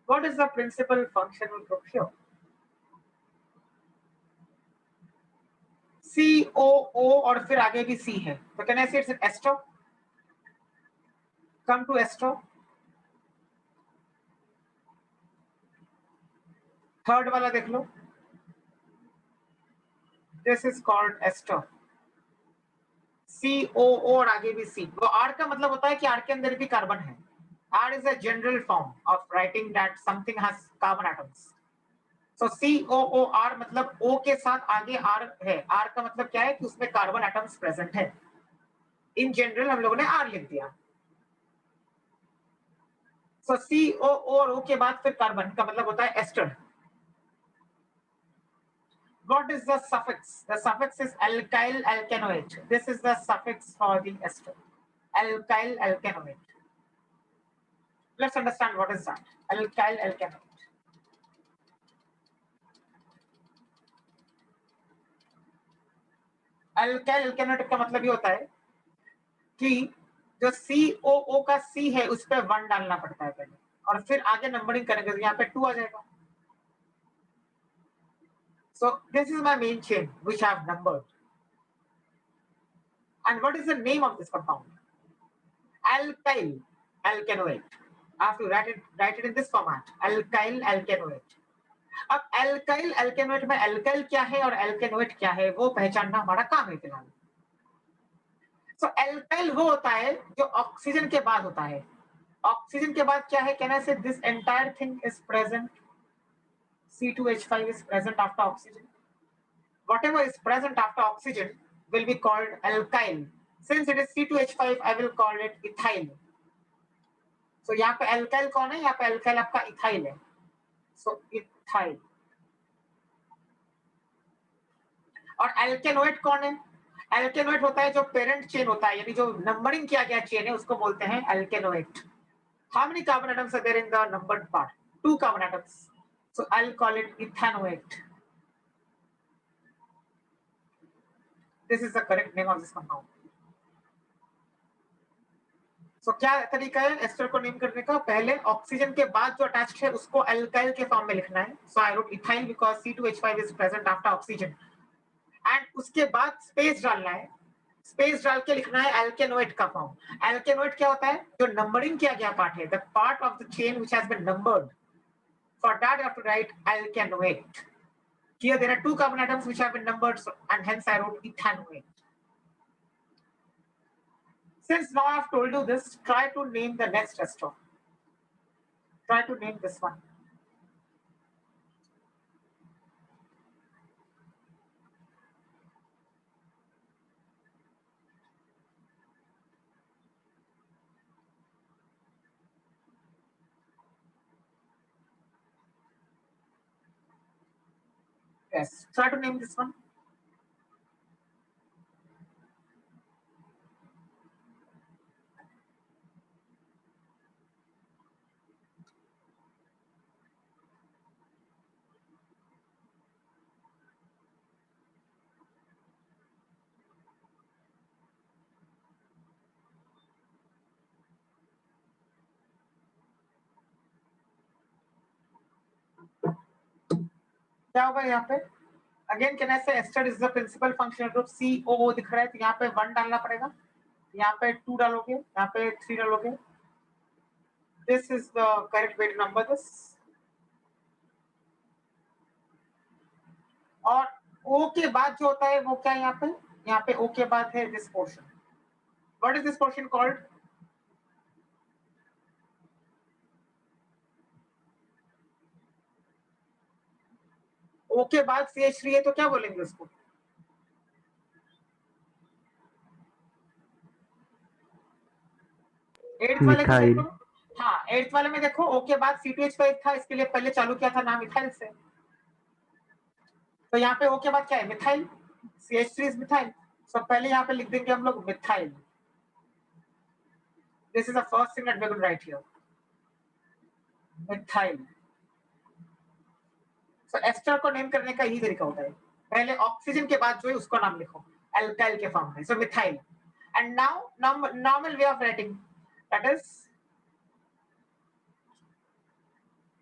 What is the principal functional group here? COO और फिर आगे भी C है, तो can I say it's an ester? Come to ester. Third वाला देख लो. This is called ester. COO और आगे भी C. वो R का मतलब होता है कि R के अंदर भी कार्बन है. R is a general form of writing that something has carbon atoms. So COOR मतलब O के साथ आगे R है. R का मतलब क्या है कि उसमें कार्बन एटम्स प्रेजेंट है. इन जनरल हम लोगों ने R लिख दिया. So COO और O के बाद फिर कार्बन का मतलब होता है ester. What is the suffix? The suffix is alkyl alkanoate. This is the suffix for the ester. Alkyl alkanoate. Let's understand what is that. Alkyl alkanoate. Alkyl alkanoate का मतलब ये होता है कि जो COO का C है उस पर 1 डालना पड़ता है पहले और फिर आगे नंबरिंग करेंगे तो यहाँ पे 2 आ जाएगा. So this is my main chain which I have numbered. And what is the name of this compound? Alkyl alkanoate. I have to write it in this format. Alkyl alkanoate. अब alkyl alkanoate में alkyl क्या है और alkanoate क्या है वो पहचानना हमारा काम है फिलहाल. So alkyl वो होता है जो ऑक्सीजन के बाद होता है. ऑक्सीजन के बाद क्या है? Can I say this entire thing is present? C2H5 is present after oxygen. Whatever is present after oxygen will be called alkyl. Since it is C2H5, I will call it ethyl. So यहाँ पे alkyl कौन है? यहाँ पे alkyl आपका ethyl है. So ethyl. और alkanoate कौन है? Alkanoate होता है जो parent chain होता है, यानी जो numbering किया गया chain है उसको बोलते हैं alkanoate. How many carbon atoms are there in the numbered part? 2 carbon atoms. So I'll call it ethanoate. This is the correct name of this compound. So क्या तरीका है एस्टर को नेम करने का? पहले ऑक्सीजन के बाद जो अटैच्ड है उसको अल्काइल के फॉर्म में लिखना है. So I wrote ethyl because C2H5 is present after oxygen. And उसके बाद स्पेस डालना है. स्पेस डाल के लिखना है alkanoate का फॉर्म. Alkanoate क्या होता है? जो नंबरिंग किया गया पार्ट है, the part of the chain which has been numbered. For that you have to write alkanoate. Here there are 2 carbon atoms which have been numbered, so, and hence I wrote ethanoate. Since now I have told you this, try to name the next ester. Try to name this one. Yes, try to name this one. क्या होगा यहाँ पे? Again, can I say ester is the principal functional group? COO दिख रहा है तो यहाँ पे 1 डालना पड़ेगा. यहाँ पे 2 डालोगे, यहाँ पे 3 डालोगे. This is the correct way to number this. और O के बाद जो होता है वो क्या है यहाँ पे? यहाँ पे O के बाद है this portion. What is this portion called? O के बाद CH3 है तो क्या बोलेंगे उसको? एट्थ वाले को देखो. हाँ, एट्थ वाले में देखो O के बाद C2H5 था, इसके लिए पहले चालू किया था नाम इथाइल से. तो यहाँ पे O के बाद क्या है? Methyl. CH3 is methyl. So पहले यहाँ पे लिख देंगे हम लोग methyl. This is the first thing that we're going to write here. Methyl. So ester को नेम करने का यही तरीका होता है. पहले ऑक्सीजन के बाद जो है उसको नाम लिखो अल्काइल के फॉर्म में. So methyl. And now normal way of writing. that is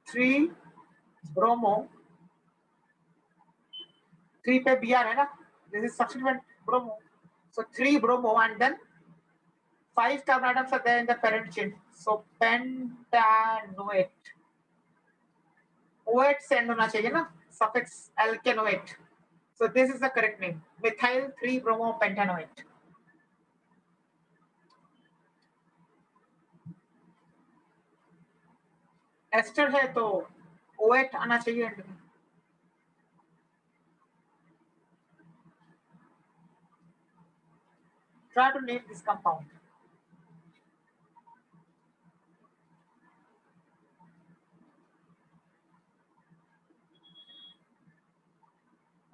3 bromo, 3 पे Br है ना, this is substituent bromo, so 3 bromo and then 5 carbon atoms are there in the parent chain, so pentanoate, OH से end होना चाहिए ना, suffix alkanoate, so this is the correct name, methyl 3 bromo pentanoate. Ester है तो OH आना चाहिए and में. Try to name this compound.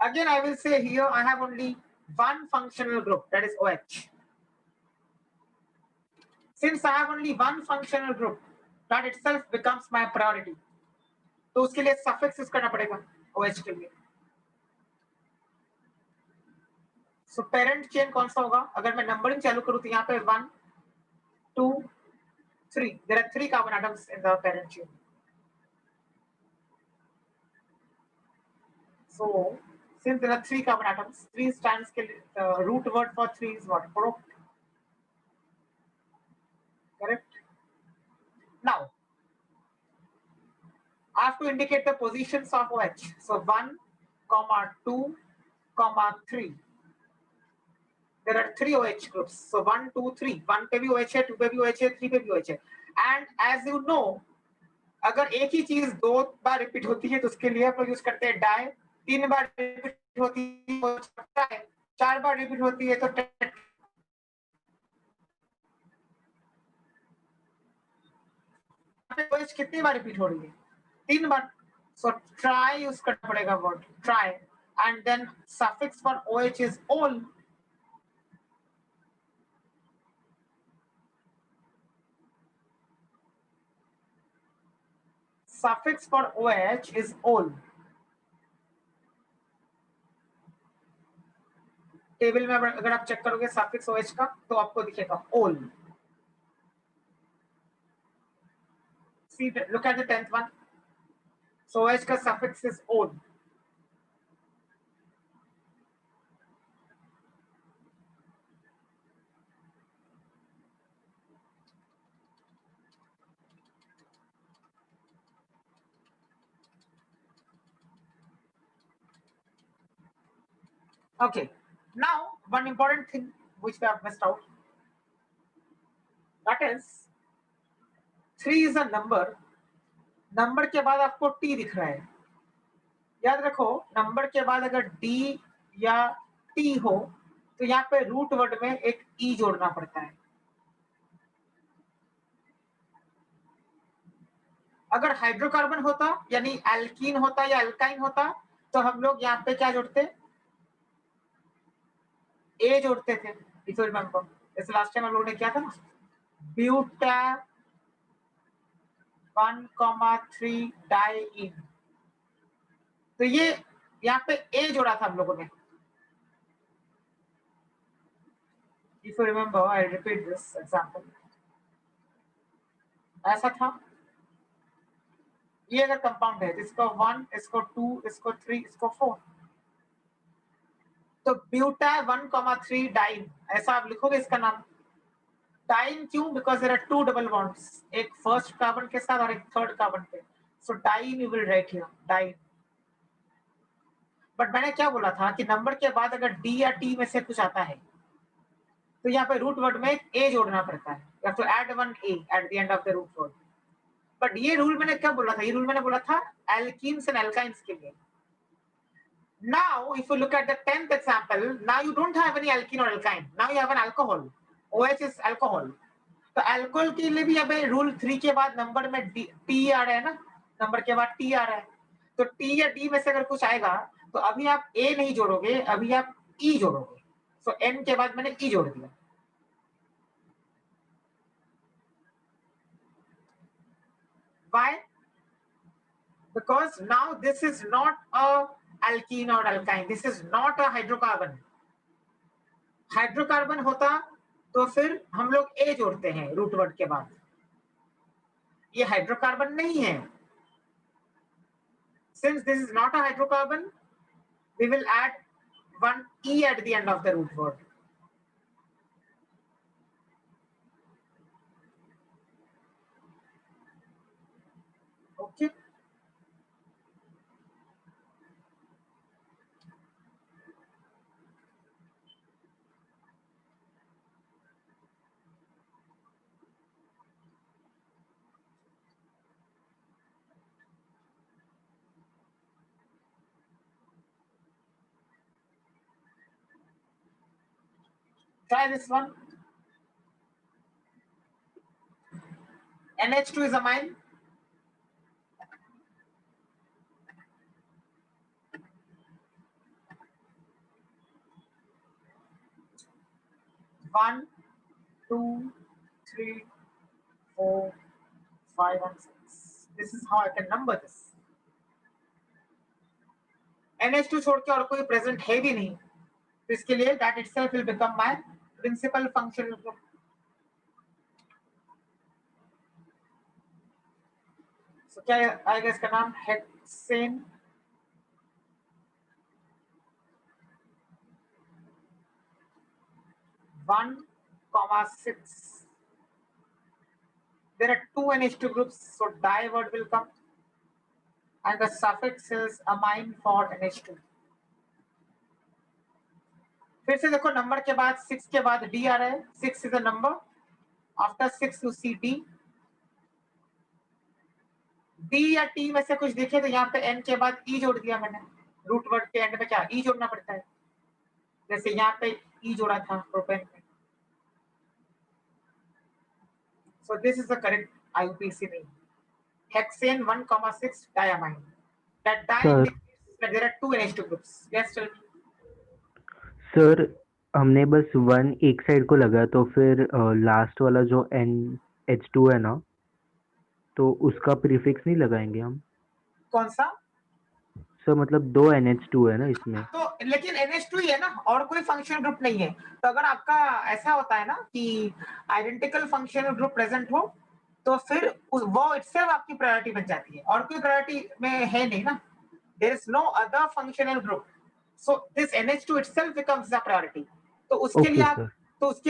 Again, I will say here I have only one functional group, that is OH. Since I have only one functional group, that itself becomes my priority. तो उसके लिए suffix use करना पड़ेगा OH के लिए. So parent chain कौन सा होगा? अगर मैं नंबरिंग चालू करूँ तो यहाँ पे 1, 2, 3. There are 3 carbon atoms in the parent chain. So since there are 3 carbon atoms, 3 stands के लिए the root word for 3 is what? Pro. Correct. Now I have to indicate the positions of OH. So 1, 2, 3. There are 3 OH groups. So 1, 2, 3. 1 पे भी OH है, 2 पे भी OH है, 3 पे भी OH है. And as you know, अगर एक ही चीज 2 बार रिपीट होती है तो उसके लिए हम लोग यूज करते हैं डाई. 3 बार रिपीट होती है तो ट्राई. 4 बार रिपीट होती है तो टेट्रा. OH कितनी बार रिपीट हो रही है? 3 बार. So try यूज करना पड़ेगा word try, and then suffix for OH is ol. Suffix for OH is ol. Table में अगर आप चेक करोगे suffix OH का तो आपको दिखेगा ol. See, look at the 10th one. So OH का suffix is ol. Okay, now one important thing which we have missed out, that is 3 is a number. Number के बाद आपको T दिख रहा है. याद रखो नंबर के बाद अगर D या T हो तो यहाँ पे रूट वर्ड में एक E जोड़ना पड़ता है. अगर हाइड्रोकार्बन होता यानी एल्कीन होता या एल्काइन होता तो हम लोग यहाँ पे क्या जोड़ते? A जोड़ते थे. इफ यू रिमेंबर, इस लास्ट टाइम हम लोगों ने क्या था ना, ब्यूटा 1,3 डाइइन. तो ये यहाँ पे A जोड़ा था हम लोगों ने. If you remember, I repeat this example. ऐसा था. ये अगर कंपाउंड है इसको 1, इसको 2, इसको 3, इसको 4, तो ब्यूटा 1,3 डाइन ऐसा आप लिखोगे इसका नाम. डाइन क्यों? Because there are 2 double bonds, एक फर्स्ट कार्बन के साथ और एक थर्ड कार्बन पे. So diene you will write here diene. But मैंने क्या बोला था कि नंबर के बाद अगर डी या टी में से कुछ आता है तो यहाँ पे रूट वर्ड में एक ए जोड़ना पड़ता है. You have to add one e at the end of the root word. But ये रूल मैंने क्या बोला था? ये रूल मैंने बोला था एल्कीन्स एंड एल्काइंस के लिए. Now, if you look at the 10th example, now you don't have any alkene or alkyne. Now you have an alcohol. OH is alcohol. तो अल्कोहल के लिए भी अबे रूल 3 के बाद नंबर में टी आ रहा है ना, नंबर के बाद टी आ रहा है. तो टी या डी में से अगर कुछ आएगा तो अभी आप ए नहीं जोड़ोगे, अभी आप ई जोड़ोगे. सो एन के बाद मैंने ई जोड़ दिया. Why? Because now this is not a alkene or alkyne. This is not a hydrocarbon. Hydrocarbon होता तो फिर हम लोग ए जोड़ते हैं रूट वर्ड के बाद। ये हाइड्रोकार्बन नहीं है। Since this is not a hydrocarbon, we will add one e at the end of the root word. Okay. Try this one. NH2 is amine. One, two, three, 4, 5 and 6. This is how I can number this. NH2 छोड़ के और कोई present है भी नहीं, तो इसके लिए that itself will become my principal functional group. So क्या आएगा इसका नाम? Hexane. One, 6. There are two NH2 groups, so di word will come, and the suffix is amine for NH2. फिर से देखो, नंबर के बाद 6 के बाद D आ रहा है. 6 is a number. After 6 you see D. D या T में से कुछ दिखे तो यहाँ पे N के बाद E जोड़ दिया मैंने. रूट वर्ड के एंड में क्या E जोड़ना पड़ता है, जैसे यहाँ पे E जोड़ा था प्रोपेन में. So this is the correct IUPAC name. Hexane 1,6 diamine. That di Sir. indicates that there are two NH2 groups. Yes, tell me. Sir हमने बस 1 एक साइड को लगा, तो फिर लास्ट वाला जो NH2 है ना, तो उसका प्रीफिक्स नहीं लगाएंगे हम? कौन सा? सर मतलब 2 NH2 है ना इसमें. तो लेकिन NH2 ही है ना, और कोई फंक्शनल ग्रुप नहीं है. तो अगर आपका ऐसा होता है ना कि आइडेंटिकल फंक्शनल ग्रुप प्रेजेंट हो, तो फिर वो इटसेल्फ आपकी प्रायोरिटी बन जाती है, और कोई प्रायोरिटी में है नहीं ना. There is no other functional group, so this NH2 itself becomes the priority. तो उसके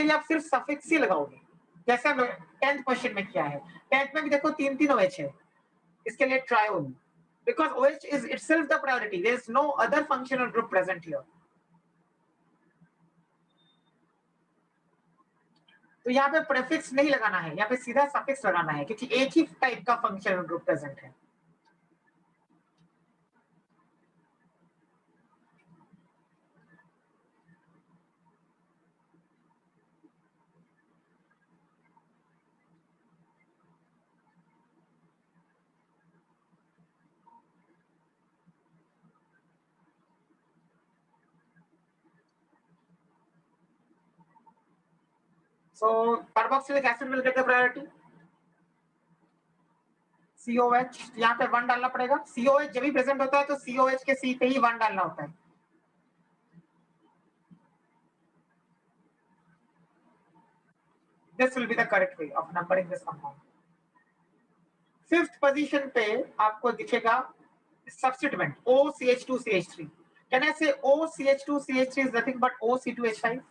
लिए आप सिर्फ सफिक्स ही लगाओगे, जैसे 10th क्वेश्चन में किया है. 10th में भी देखो 3 OH है, इसके लिए ट्रायोन, because OH is itself the priority. There is no other functional group present here. तो यहाँ पे प्रेफिक्स नहीं लगाना है, यहाँ पे सीधा सफिक्स लगाना है, क्योंकि एक ही टाइप का फंक्शनल ग्रुप प्रेजेंट है. So carboxylic acid will get the priority. COH, यहाँ पे 1 डालना पड़ेगा. COH जब भी प्रेजेंट होता है तो COH के C पे ही 1 डालना होता है. This will be the correct way of numbering this compound. 5th position पे आपको दिखेगा substituent OCH2CH3. Can I say OCH2CH3 is nothing but OC2H5?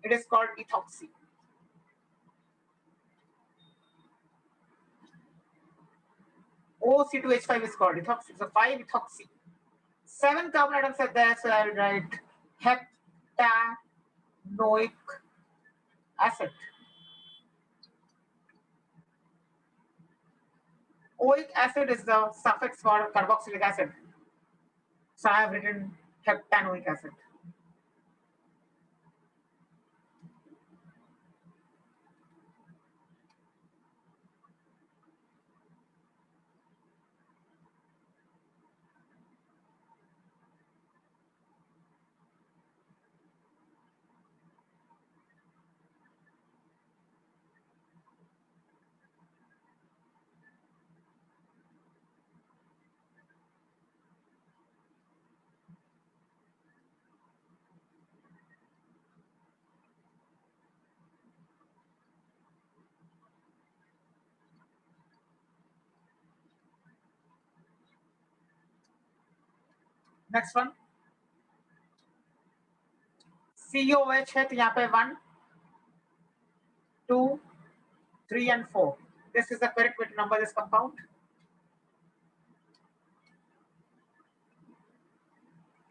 It is called ethoxy. OC2H5 is called ethoxy. So 5 ethoxy. 7 carbon atoms are there, so I'll write heptanoic acid. Oic acid is the suffix for carboxylic acid. So I have written heptanoic acid. Next one COH है, तो यहाँ पे 1 2 3 and 4. This is the correct way to number this compound.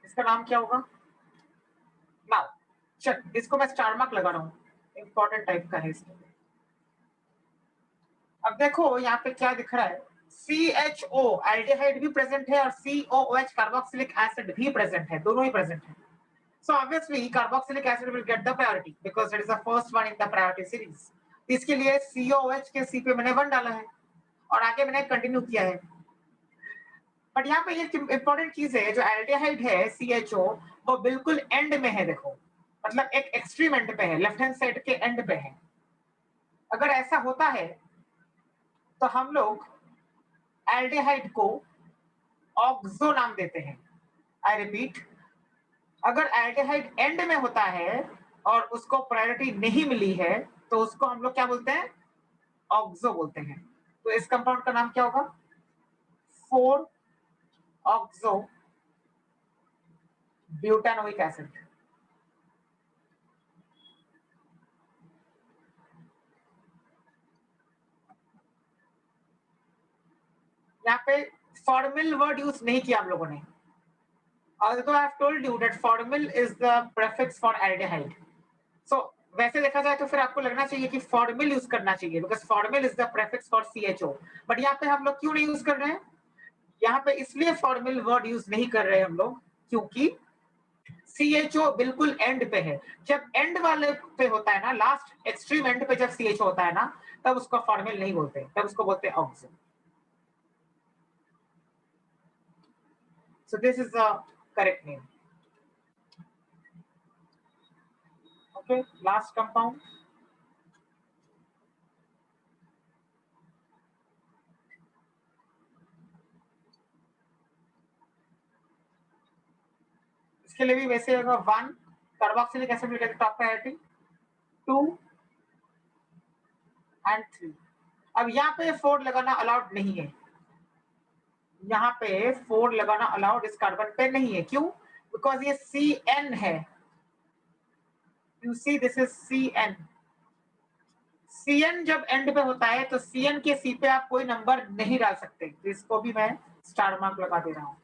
इसका नाम क्या होगा? Now चल, इसको मैं स्टार मार्क लगा रहा हूँ, इंपॉर्टेंट टाइप का है इसके लिए। अब देखो यहाँ पे क्या दिख रहा है, CHO एल्डिहाइड भी प्रेजेंट है और COOH कार्बोक्सिलिक एसिड भी प्रेजेंट है, दोनों ही प्रेजेंट है। So obviously carboxylic acid will get the priority because it is the first one in the priority series. इसके लिए COOH के C पे मैंने 1 डाला है और आगे मैंने कंटिन्यू किया है। बट यहाँ पे एक इंपॉर्टेंट चीज है, जो एल्डिहाइड है CHO वो बिल्कुल एंड में है, देखो मतलब एक एक्सट्रीम एंड पे है, लेफ्ट हैंड साइड के एंड पे है। अगर ऐसा होता है तो हम लोग एल्डिहाइड को ऑक्सो नाम देते हैं। आई रिपीट, अगर एल्डिहाइड एंड में होता है और उसको प्रायोरिटी नहीं मिली है तो उसको हम लोग क्या बोलते हैं? ऑक्सो बोलते हैं। तो इस कंपाउंड का नाम क्या होगा? 4 ऑक्सो ब्यूटानोइक एसिड। यहाँ पे फॉर्मल वर्ड यूज नहीं किया हम लोगों ने। Although I have told you that formyl is the prefix for aldehyde. So वैसे देखा जाए तो फिर आपको लगना चाहिए कि फॉर्मल यूज करना चाहिए, because formal is the prefix for CHO। But यहाँ पे हम लोग क्यों नहीं यूज कर रहे हैं? यहाँ पे इसलिए फॉर्मल वर्ड यूज नहीं कर रहे हैं हम लोग क्योंकि CHO बिल्कुल एंड पे है। जब एंड वाले पे होता है ना, लास्ट एक्सट्रीम एंड पे जब CHO होता है ना, तब उसको फॉर्मल नहीं बोलते, तब उसको बोलते हैं oxo. So this is the correct name. Okay, last compound. इसके लिए भी वैसे होगा 1 carboxylic acid will get top priority, 2 and 3। अब यहाँ पे 4 लगाना अलाउड नहीं है, यहाँ पे 4 लगाना अलाउड इस कार्बन पे नहीं है। क्यों? बिकॉज ये CN है। You see this is CN। CN जब एंड पे होता है तो CN के C पे आप कोई नंबर नहीं डाल सकते, तो इसको भी मैं स्टार मार्क लगा दे रहा हूं।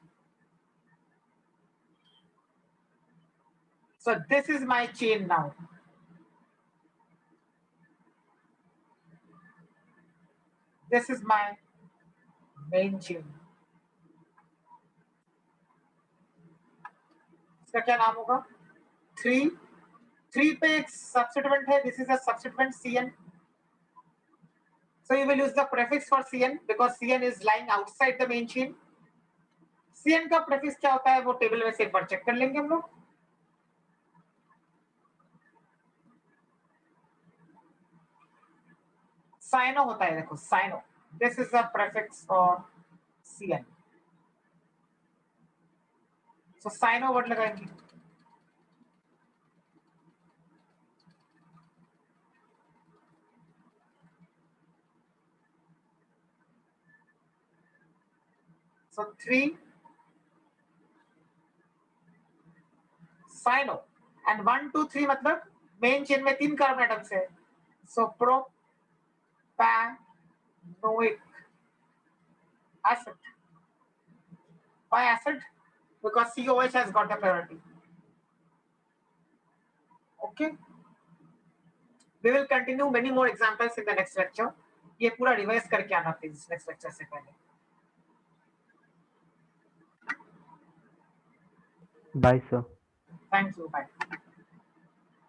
So this is my chain now. This is my main chain. इसका क्या नाम होगा? 3 पे एक सब्स्टिट्यूएंट है, this is a substituent CN. So you will use the prefix for CN because CN is lying outside the main chain. CN का prefix क्या होता है वो टेबल में से एक बार चेक कर लेंगे हम लोग। साइनो होता है, देखो cyano, this is the prefix for CN। So cyano word लगाएंगे। सो 3 साइनो एंड 1 2 3 मतलब मेन चेन में 3 कार्बन एटम्स है। सो प्रोपैनोइक acid. Why acid? Because COH has got the priority. Okay. We will continue many more examples in the next lecture. ये पूरा revise करके आना please next lecture से पहले। Bye sir. Thank you, bye.